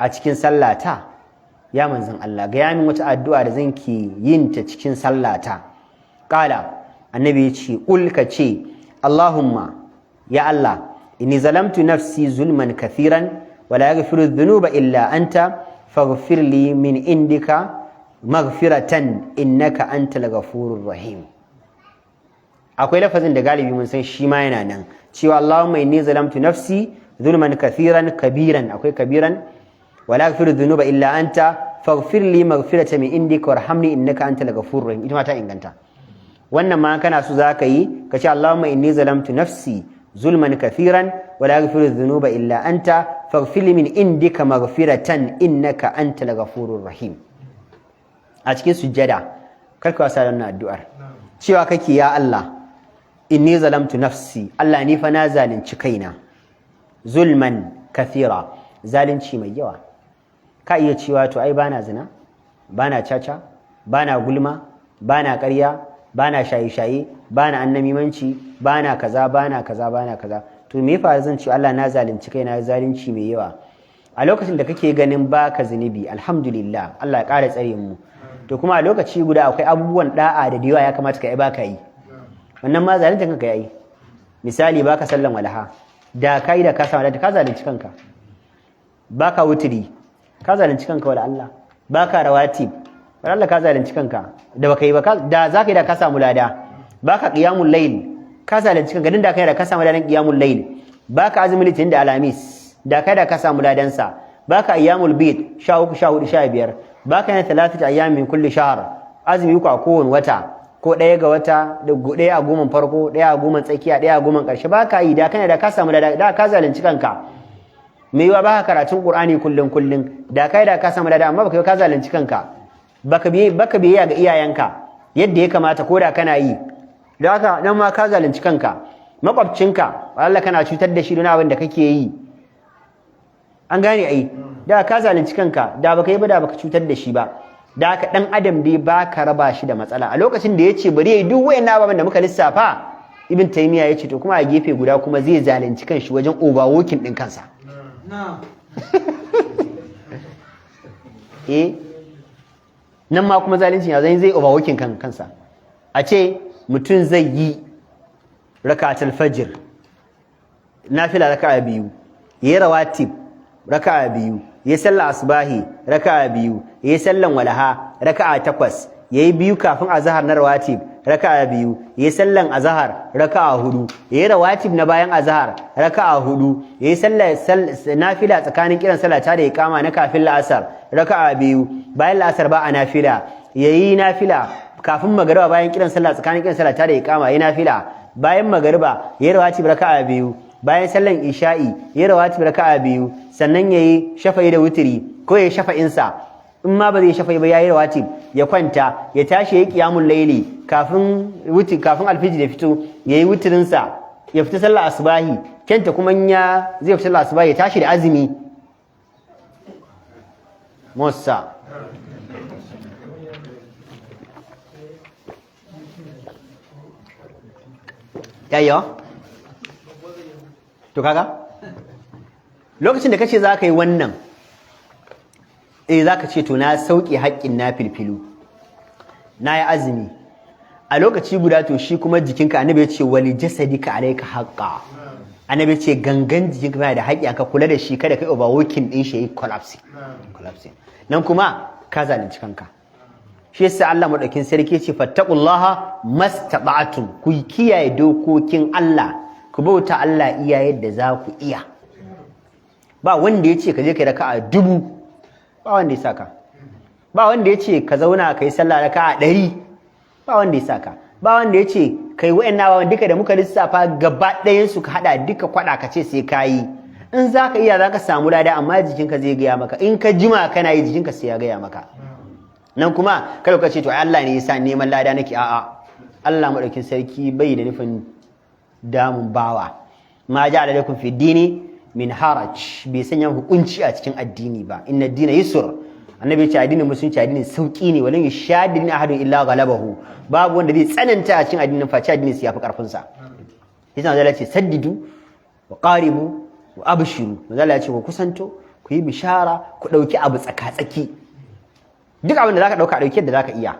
أتكين صلاتا يا من زن الله قيا من وتأدعى دزنكي ينت تكين صلاتا قال النبي يتشي قل كتشي اللهم يا الله إني ظلمت نفسي ظلما كثيرا ولا يغفر الذنوب إلا أنت فاغفر لي من عندك مغفرة إنك أنت الغفور الرحيم akwai lafazin da galibi mun san shi ma yana nan cewa Allahumma inni zalamtu nafsi zulman kathiran kabiran akwai kabiran wala yaghfiru dhunuba illa anta faghfir li maghfiratan min indika warhamni innaka antal ghafurur rahim ita ma ta inganta wannan ma kana so zaka yi ka ce Allahumma inni zalamtu nafsi zulman kathiran wa la yaghfiru dhunuba illa anta faghfir li min indika maghfiratan innaka antal ghafurur rahim a cikin sujjada karka wasa da wannan addu'ar cewa kake ya Allah inni zalamtu nafsi Allah ni fa na zalunci kaina zulman kathira zalunci mai yawa. Ka iya cewa to ai bana zina, bana caca, bana gulma, bana ƙarya, bana shaye-shaye, bana annamimanci, bana kaza, bana kaza, bana kaza. To me fa zan ce Allah na zalunci kai na zalunci mai yawa. A lokacin da kake ganin baka zunubi, alhamdulillah, Allah ya ƙara tsare mu. To kuma a lokaci guda akwai abubuwan da'a da yawa ya kamata ka yi baka yi. Wannan ma zalunta kanka yayi. Misali baka sallan walaha, da kai da ka samu da ka zalunci kanka. Baka wutiri, ka zalunci kanka wala Allah. Baka rawatib, wala Allah ka zalunci kanka. Da baka yi ba da zaka yi da ka samu lada. Baka qiyamul layl, ka zalunci kanka din da kai da ka samu ladan qiyamul layl. Baka azumin litinin da alamis, da kai da ka samu ladan sa. Baka ayyamul bid 13 14 15. Baka yana 3 ayyam min kulli shahr, azumi ku a kowane wata, ko ɗaya ga wata, ɗaya a goman farko, ɗaya a goman tsakiya, ɗaya a goman ƙarshe. Baka yi da kana da ka samu da ka zalunci kanka. Me yiwa baka karatun Qur'ani kullun da kai da ka samu da amma baka yi ka zalunci kanka. Baka biye ga iyayenka yadda ya kamata ko da kana yi. Da haka nan ma ka zalunci kanka. Makwabcinka Allah kana cutar da shi don abin da kake yi. An gane ai, da ka zalunci kanka, da baka yi ba da baka cutar da shi ba. Da haka dan adam dai baka raba shi da matsala. A lokacin da yace bari yayi duk wayannan ababen da muka lissafa, Ibn Taymiyyah yace to kuma a gefe guda kuma zai zalunci kanshi wajen overworking din kansa. Nan ma kuma zalunci ya zai overworking kansa. A ce mutum zai yi rakatul fajr, nafila raka'a biyu, yayi rawatib raka'a biyu, yayi sallar asbahi raka'a biyu, yayi sallan walaha raka'a 8, yayi biyu kafin azhar na rawatib raka'a biyu, yayi sallan azhar raka'a 4, yayi rawatib na bayan azhar raka'a 4, yayi sallar nafila tsakanin kiran sallah ta da iqama na kafin la'asar raka'a biyu, bayan la'asar ba a nafila, yayi nafila kafin magriba bayan kiran sallah tsakanin kiran sallah ta da iqama yayi nafila, bayan magriba yayi rawatib raka'a biyu, bayan sallan isha'i yayi rawatib raka'a biyu, sannan yayi shafa'i da wutiri ko yayi shafa'insa. In ma ba zai shafa'i ba yayi rawatib, ya kwanta ya tashi yayi qiyamul layli kafin alfijir ya fito yayi wutirin sa, ya fita sallar asbahi, kenta kuma ya zai fita sallar asbahi ya tashi da azumi. Musa yayyo to kaga lokacin da kace zaka yi wannan zaka ce to na sauke haƙƙin na filfilu, na yi azumi a lokaci guda, to shi kuma jikinka annabi ya ce wali jasadika alayka haqqa, annabi ya ce gangan jikinka yana da haƙƙi aka kula da shi, kada kai overworking din shi yayi collapse nan kuma ka zalunci kanka. Shi yasa Allah madaukin sarki ya ce fattaqullaha mastata'tum, ku kiyaye dokokin Allah, ku bauta Allah iya yadda za ku iya. Ba wanda ya ce ka je kai raka'a 1000, ba wanda ya saka. Ba wanda ya ce ka zauna kai sallah raka'a 100, ba wanda ya saka. Ba wanda ya ce kai wayannan ba duka da muka lissafa gaba ɗayan su ka hada duka kwada ka ce sai kayi. In zaka iya zaka samu lada, amma jikinka zai gaya maka, in ka jima kana yi jikinka sai ya gaya maka. Nan kuma kada ka ce to Allah ne yasa neman lada nake, a'a. Allah madaukin sarki bai da nufin damun bawa. Ma ja'ala lakum fi dini min haraj, bai sanya hukunci a cikin addini ba. Inna ad-dina yusr, annabi ya ce addinin musulunci addinin sauki ne, walan yashadin ahadun illa ghalabahu, babu wanda zai tsananta a cikin addinin face addinin sa yafi karfin sa. Yasa Allah ya ce saddidu wa qaribu wa abshiru, Allah ya ce ku kusanto, ku yi bishara, ku dauki abu tsaka-tsaki. Duk abin da zaka dauka dauke da zaka iya,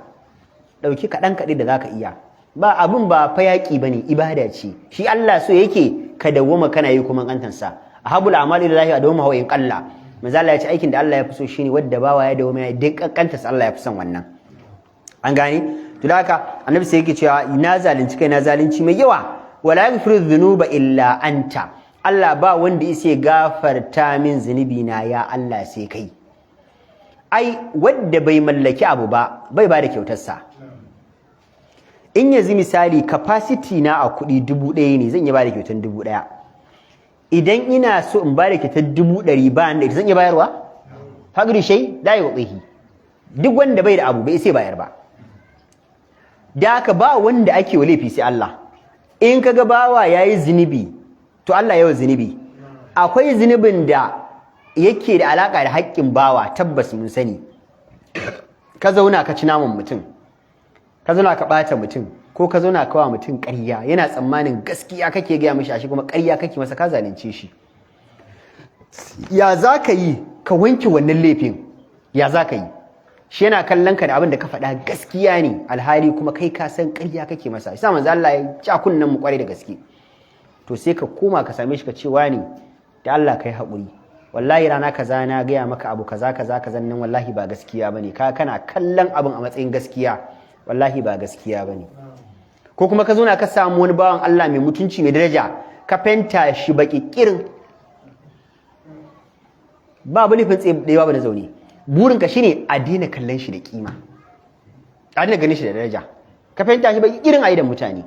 dauki kadan kade da zaka iya. Ba abun ba fa yaki bane, ibada ce. Shi Allah so yake ka dawwama kana yi kuma kantansa. Ahabul a'mali lillahi adawma wa in qalla. Manzo Allah ya ce aikin da Allah ya fi so shine wanda bawa ya dawwama ya duk kantansa, Allah ya fi son wannan. An gane? To da haka Annabi sai yake cewa ina zalunci kai na zalunci mai yawa, wala yaghfiru dhunuba illa anta. Allah ba wanda yake gafarta min zunubi na ya Allah sai kai. Ai wanda bai mallaki abu ba bai ba da kyautarsa. In yanzu misali capacity na a kuɗi 1000 ne, zan iya ba da kyautar 1000. Idan ina so in ba da kyautar 100 ba da zan iya bayarwa? Fagri shay la yuqihi. Duk wanda bai da abu bai sai bayar ba. Da haka ba wanda ake wa laifi sai Allah. In kaga bawa yayi zinubi, to Allah yayi zinubi. Akwai zinubin da yake da alaka da haƙƙin bawa tabbas mun sani. Ka zauna ka ci naman mutum, ka zauna ka ɓata mutum, ko ka zauna ka wa mutum ƙarya, yana tsammanin gaskiya kake gaya mishi ashe kuma ƙarya kake masa, ka zalunce shi. Ya za ka yi ka wanke wannan laifin? Ya za ka yi? Shi yana kallon ka da abin da ka faɗa gaskiya ne, alhali kuma kai ka san ƙarya kake masa. Isa manzo Allah ya ja kunnen mu ƙwarai da gaske. To sai ka koma ka same shi ka ce wani da Allah kai haƙuri, wallahi rana kaza na gaya maka abu kaza nan wallahi ba gaskiya bane, kana kallon abin a matsayin gaskiya, wallahi ba gaskiya bane. Ko kuma ka zo na ka samu wani bawan Allah mai mutunci mai daraja, ka fenta shi baki kirin, babu nufin tsaye da babu na zaune, burinka shine a daina kallon shi da kima, a daina ganin shi da daraja, ka fenta shi baki kirin a idan mutane,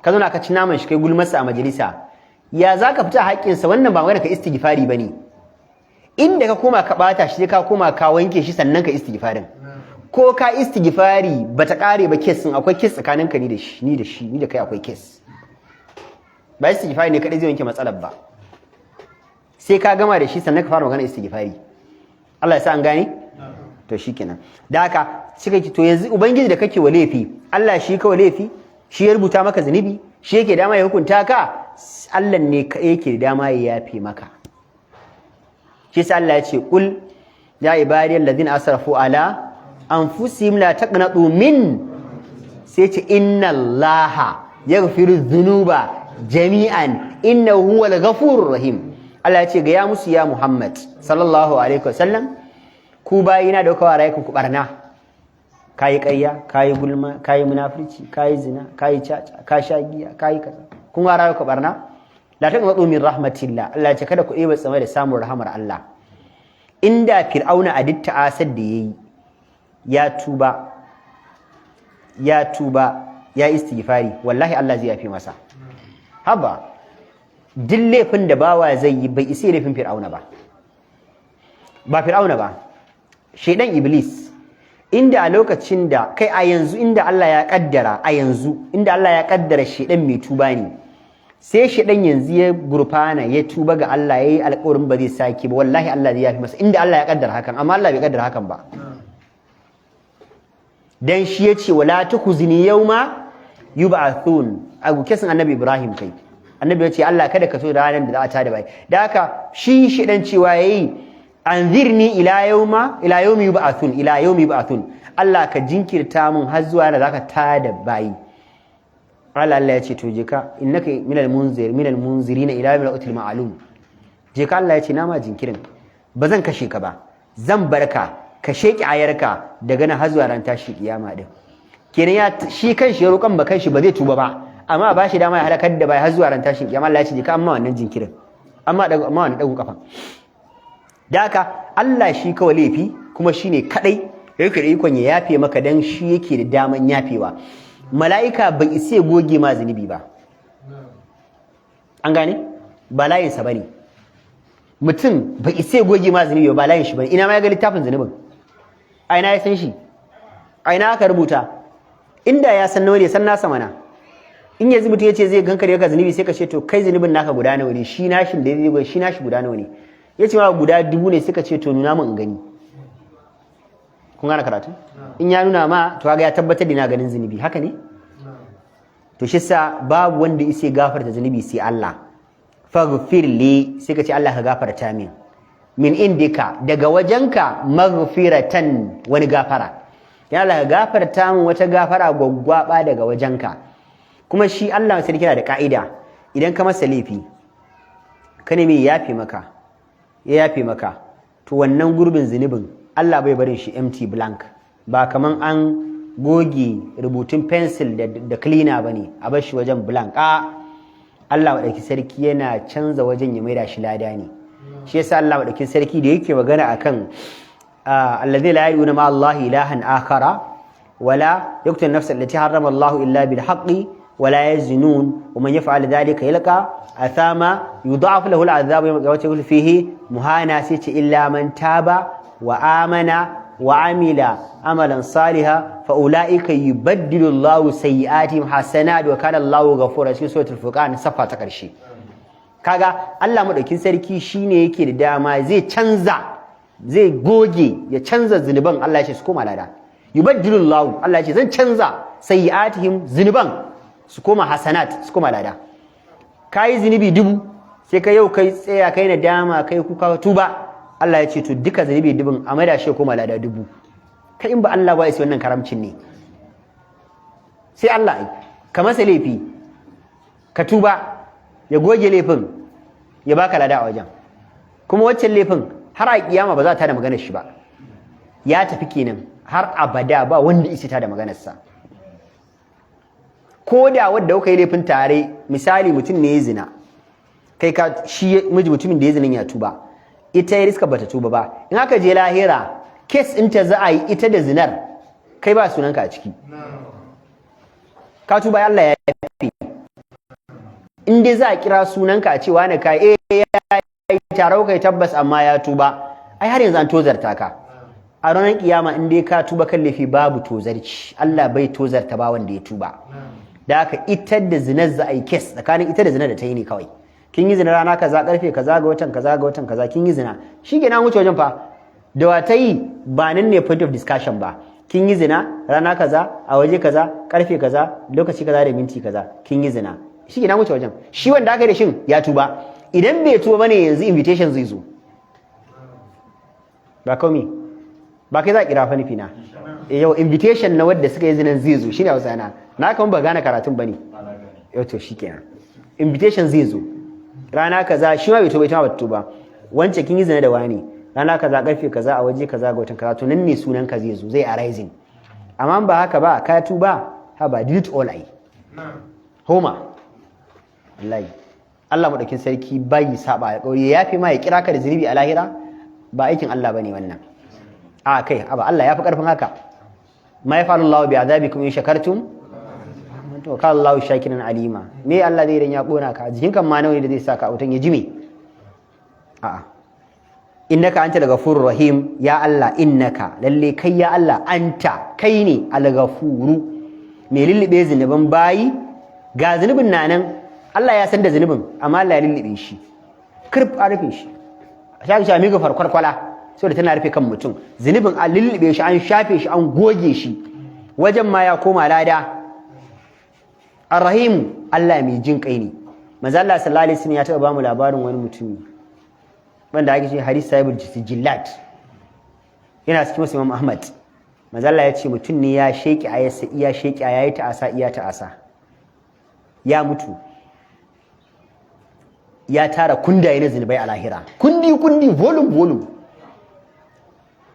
ka zo na ka ci naman shi kai gulmarsa a majalisa. Ya za ka fita haƙƙinsa? Wannan ba magana ka istighfari bane. Inda ka koma ka bata shi sai ka koma ka wanke shi sannan ka istighfarin. Ko ka istighfari bata kare ba, kes din akwai kes tsakaninka ni da kai akwai kes. Ba istighfari ne kadai zai wanke matsalar ba, sai ka gama da shi sannan ka fara magana istighfari. Allah ya sa an gane. To shikenan, da haka suka ki to yanzu ubangiji da kake wa laifi, Allah shi ka wa laifi, shi ya rubuta maka zunubi, shi yake dama ya hukunta ka. Allah ne yake dama ya yafe maka. Shi sa Allah ya ce kul ya ibadiyal ladina asrafu ala anfusihim la taqnatu min, sai ce innallaha yaghfiru dhunuba jami'an innahu huwal ghafurur rahim. Allah ya ce ga ya musu ya Muhammad sallallahu alaihi wasallam, ku bayina da kuka rayu ku barna, kayi ƙarya, kayi gulma, kayi munafurci, kayi zina, kayi caca, ka sha giya, kayi kaza, kun rayu ku barna, la taqnatu min rahmatillah. Allah ya ce kada ku ɗeba tsamai da samun rahamar Allah. Inda Fir'auna a ditta asad da yayi ya tuba ya istighfari, wallahi Allah zai yafi masa. Haba duk laifin da bawa zai yi bai isa laifin Fir'auna ba Fir'auna ba, shedan Iblis. Inda a lokacin da kai a yanzu inda Allah ya kaddara shedan mai tuba ne, sai shedan yanzu ya gurfana ya tuba ga Allah, yayi alƙawarin ba zai sake ba, wallahi Allah zai yafi masa, inda Allah ya kaddara hakan. Amma Allah bai kaddara hakan ba, dan shi yace wala tukhzini yawma yub'athun. A gukesin Annabi Ibrahim kai Annabi yace Allah kada ka so da ranar da za a tada bai. Da haka shi shedan cewa yayi anzirni ila yawmi yub'athun, Allah ka jinkirta mun har zuwa da zaka tada bai. Allah ya ce to je ka innaka minal munzirina ila yawmil ma'lum. Je ka Allah ya ce na ma jinkirin, ba zan kashe ka ba, zan barka ka sheki ayarka daga nan har zuwa ran tashi kiyama din. Kenan ya shi kanshi ya roƙan ba kanshi ba zai tuba ba, amma ba shi dama ya halakar da bai har zuwa ran tashin kiyama. Allah ya ce je ka amma wannan jinkirin, amma wannan dagun kafa. Da haka Allah shi kawai laifi, kuma shine kadai yake da ikon ya yafe maka, dan shi yake da daman yafewa. Mala'ika bai isa ya goge ma zunubi ba, an gane ba layinsa bane. Mutum bai isa ya goge ma zunubi ba layin shi bane. Ina ma ya ga littafin zunubin, aina ya san shi, aina aka rubuta. Inda ya san nawa ne, san nasa mana. In yanzu mutum ya ce zai gankare ka zunubi, sai ka ce to kai zunubin naka guda nawa ne, shi nashi da zai shi nashi guda nawa ne. Ya ce ma guda 1000 ne, suka ce to nuna mun in gani. Kun gane karatu? In ya nuna ma to kaga ya tabbatar da ina ganin zunubi, haka ne? To shi sa babu wanda yake gafarta zunubi sai Allah. Faghfir li, sai ka ce Allah ka gafarta min indika, daga wajenka, maghfiratan, wani gafara. Ya Allah ka gafarta min wata gafara gwaggwaba daga wajenka. Kuma shi Allah sai yana da ka'ida, idan ka masa laifi ka nemi ya yafe maka, to wannan gurbin zunubin Allah bai barin shi empty blank, ba kaman an goge rubutun pencil da cleaner bane a bar shi wajen blank. Allah madauki sarki yana canza wajen ya maida shi lada ne. Shi yasa Allah madauki sarki da yake magana akan alladhi la yu'minu ma Allah ilahan akhara wala yaqtulu an-nafsa allati harrama Allah illa bil haqqi wala yaznun wa man yaf'al dhalika yalqa athama yudha'af lahu al-'adhabu yawma yaqulu fihi muhana, sai ce illa man taba wa amana wa amila amalan saliha fa ulaika yubaddilu Allahu sayyi'atihim hasanat wa kana Allahu ghafurur rahim. Suratul Furqan safa ta karshe. kaga Allah madaukin sarki shine yake da dama zai canza, zai goge, ya canza zunuban. Allah ya ce su koma lada. Yubaddilullahu, Allah ya ce zan canza sayyi'atihim, zunuban su koma hasanat, su koma lada. Kai zunubi 1000 sai ka yau kai tsaya kai nadama kai kuka tuba, Allah ya ce to duka zunubi 1000 a maida shi koma lada 1000. Kai in ba Allah ba ya sai wannan karamcin ne. Sai Allah ai ka masa laifi ka tuba ya goge laifin ya baka lada a wajen, kuma waccan laifin har a kiyama ba za ta da maganar shi ba, ya tafi kenan har abada ba wanda isa ta da maganarsa. Ko da wanda kuka yi laifin tare, misali mutum ne ya zina, kai ka shi mutumin da ya zina ya tuba, ita ya riska bata tuba ba, in aka je lahira kes ɗinta za a yi ita da zinar, kai ba sunanka a ciki, ka tuba Allah ya yafe. In dai za a kira sunanka a ce wani ka ya yi taro kai tabbas amma ya tuba, ai har yanzu an tozarta ka. A ranar kiyama in dai ka tuba kan laifi babu tozarci, Allah bai tozarta ba wanda ya tuba. Da haka ita da zinar za a yi kes tsakanin ita da zinar da ta yi ne kawai. Kin yi zina rana kaza karfe kaza ga watan kaza ga watan kaza, kin yi zina, shi ke na wuce wajen fa. Da wa ta yi ba nan ne point of discussion ba. Kin yi zina rana kaza a waje kaza karfe kaza lokaci kaza da minti kaza, kin yi zina, shi ke na wuce wajen. Shi wanda aka yi da shin ya tuba. Idan bai tuba bane yanzu invitation zai zo. Ba komi ba kai za a kira fa nufi na yau invitation na wadda suka yi zinan zai zo shine Hausa na kan ba gane karatun bane. Yau to shikenan invitation zai zo rana kaza, shi ma bai tuba ita ma ba tuba, wance kin yi zina da wani rana kaza karfe kaza a waje kaza ga watan kaza, to nan ne sunan ka zai zo, zai arising. Amma ba haka ba ka tuba ha ba delete all ai homa. wallahi Allah madaukin sarki bai saba ya kauri, ya yafi ma ya kira ka da zunubi a lahira, ba aikin Allah bane wannan. A kai aba Allah ya fi karfin haka. Ma yafalu Allah bi azabikum in shakartum to ka Allah shakiran alima. Me Allah zai dan ya kona ka jikin kan ma nawa ne da zai saka autan ya jime. A'a innaka anta al-ghafurur rahim, ya Allah innaka lalle kai ya Allah anta kai ne al-ghafuru me lullube zinuban bayi. Ga zunubin nan Allah ya san da zunubin amma Allah ya lullube shi, kirf a rufe shi, a shafi mi gafar kwarkwala saboda tana rufe kan mutum. Zunubin a lullube shi, an shafe shi, an goge shi, wajen ma ya koma lada. Ar-Rahim Allah mai jin kai ne. Manzo Allah sallallahu alaihi wasallam ya taba bamu labarin wani mutumi wanda ake ce Haris Sahibul Jillat, yana cikin Imam Ahmad. Manzo Allah ya ce mutum ne ya sheki ayarsa, iya sheki ayayi ta asa, iya ta asa, ya mutu, ya tara kundaye na zunubai a lahira, kundi volume.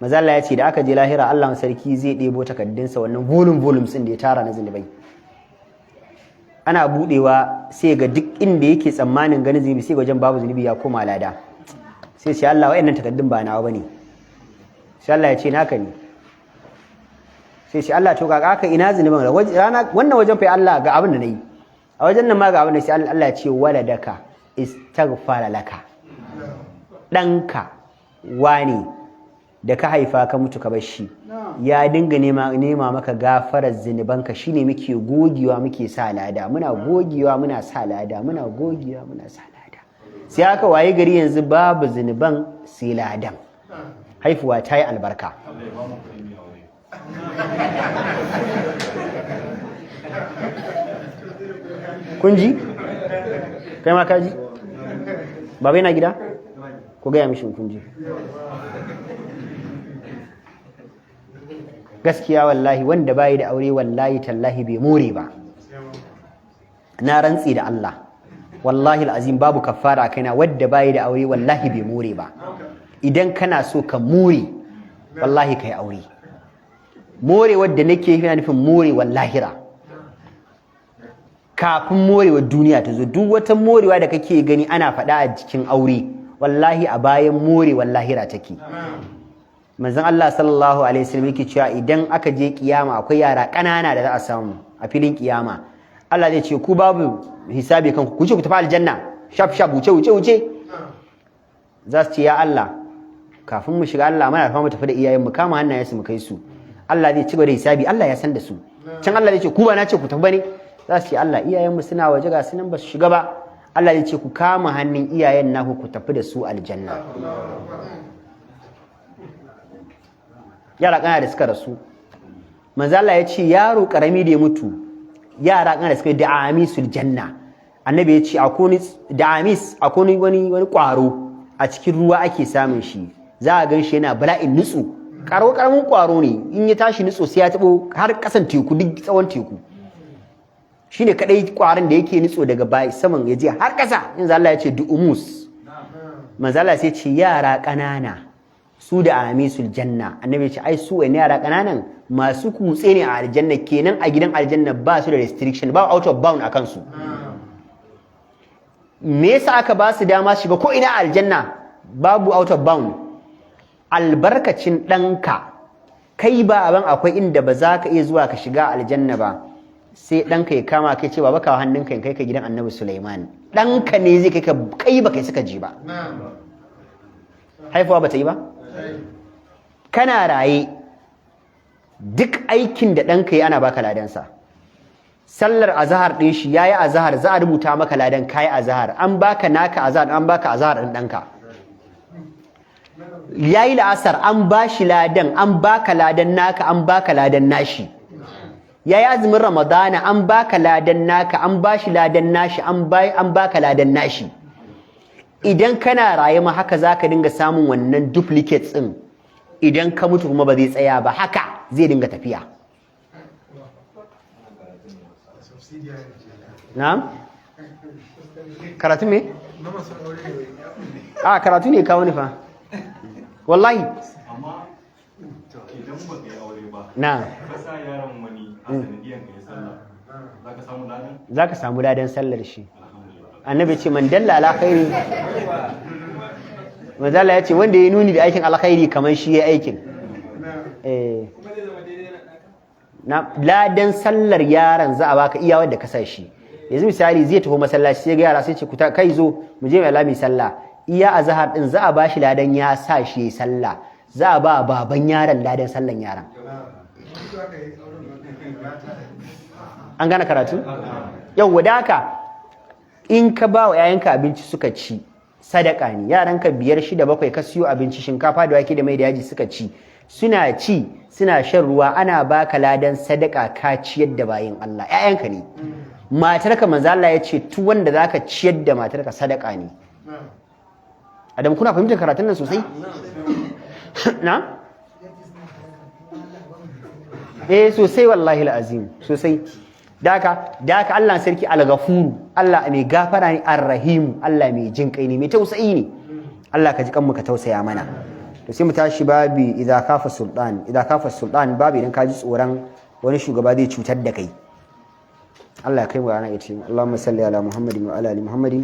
Manzo Allah ya ce da aka je lahira Allah sarki zai ɗebo takaddunsa wannan volume din da ya tara na zunubai. Ana budewa sai ga duk inda yake tsammanin ganin zunubi sai wajen babu zunubi ya koma lada. Sai ce Allah wayannan takaddun ba nawa bane. Sai Allah ya ce naka ne. Sai ce Allah to kaga aka ina zunubin rana wannan wajen fa Allah ga abin da nayi. A wajen nan ma ga abin da sai Allah ya ce waladaka istaghfara laka. Danka wani da ka haifa ka mutu ka bar shi ya dinga nema maka gafarar zinubanka, shine muke gogewa muke sa lada, muna gogewa muna sa lada, muna gogewa muna sa lada. Sai aka waye gari yanzu babu zinuban sai ladan, haifuwa ta yi albarka. kun ji? Kai ma ka ji? Baba yana gida? Ku gaya mishi kun ji. Gaskiya wallahi wanda bayi da aure wallahi tallahi bai more ba. Na rantsi da Allah wallahi alazim babu kafara kaina wanda bayi da aure wallahi bai more ba. Idan kana so ka more wallahi kai aure. More wadda nake yi ina nufin more wallahira. Kafin morewar duniya ta zo, duk wata morewa da kake gani ana faɗa a cikin aure wallahi a bayan morewar lahira take. Manzon Allah sallallahu alaihi wasallam yake cewa idan aka je kiyama akwai yara ƙanana da za a samu a filin kiyama, Allah zai ce ku babu hisabi kanku, ku ce ku tafi aljanna shaf wuce za su ce ya Allah kafin mu shiga Allah muna fama tafi da iyayen mu kama hannayensu mu kai su. Allah zai ci gaba da hisabi, Allah ya san da su. Can Allah zai ce ku ba na ce ku tafi bane, za su ce Allah iyayen mu suna waje ga sunan ba su shiga ba, Allah ya ce ku kama hannun iyayen naku ku tafi da su aljanna. Yara kana da suka rasu manzo Allah ya ce yaro karami da ya mutu yara kana da suka da amisul janna. Annabi ya ce akwai wani kwaro a cikin ruwa ake samun shi, za a gan shi yana bala'in nutsu, karamin kwaro ne, in ya tashi nutso sai ya tabo har kasan teku, duk tsawon teku. Shine kadai kwaron da yake nutso daga bai saman ya je har kasa. Yanzu Allah ya ce du'umus. Manzo Allah sai ce yara kanana su da amisul janna. Annabi ya ce ai su ne yara kananan masu kutse ne a aljanna, kenan a gidan aljanna ba su da restriction, ba out of bound akan su. Me yasa aka ba su dama shiga ko ina aljanna babu out of bound? Albarkacin ɗanka kai ba aban akwai inda ba za ka iya zuwa ka shiga aljanna ba, sai ɗanka ya kama kai ce baba ka hannunka in kai ka gidan Annabi Sulaiman. Ɗanka ne zai kai ba kai suka ji ba. Haifuwa ba ta yi ba? Kana raye duk aikin da ɗanka yi ana baka ladansa. Sallar azahar ɗin shi yayi azahar za a rubuta maka ladan kai azahar, an baka naka azahar, an baka azahar ɗin ɗanka. Yayi la'asar an bashi ladan, an baka ladan naka, an baka ladan nashi. Yayi azumin ramadana an baka ladan naka, an bashi ladan nashi, an baka ladan nashi. Idan kana raye ma haka zaka dinga samun wannan duplicates ɗin. Idan ka mutu kuma ba zai tsaya ba, haka zai dinga tafiya. Na'am? Karatu me? Karatu ne kawo ni fa. Wallahi. Amma idan ba ka yi aure ba. Na'am. Ka sa yaron wani a sanadiyan ka yi sallah. Za ka samu ladan? Za ka samu ladan sallar shi. Annabi ce man dalla ala khairi. Manzo Allah ya ce wanda ya nuni da aikin alkhairi kamar shi ya aikin. Na ladan sallar yaron za a baka iya wanda ka sa shi. Yanzu misali zai tafi masallaci sai ga yara sai ce kai zo mu je mu alami sallah. Iya azhar din za a bashi ladan ya sa shi yayi sallah. Za a ba baban yaron ladan sallan yaron. An gane karatu? Yau da haka in ka ba wa yayanka abinci suka ci sadaka ne. Yaranka 5, 6, 7 ka siyo abinci shinkafa da wake da mai da yaji suka ci. Suna ci suna shan ruwa ana baka ladan sadaka ka ciyar da bayin Allah. Yayanka ne. Matarka manzo Allah ya ce tu wanda zaka ciyar da matarka sadaka ne. Adam kuna fahimtar karatun nan sosai? Na? Sosai wallahi alazim sosai. Daka Allah sarki al-Ghafuru, Allah mai gafara ne, ar-Rahim, Allah mai jin kai ne, mai tausayi ne. Allah ka ji kanmu ka tausaya mana. To sai mu tashi babi idza kafa sultan babi idan ka ji tsoron wani shugaba zai cutar da kai. Allah ya kai mu rana ita. Allahumma salli ala Muhammadin wa ala ali Muhammadin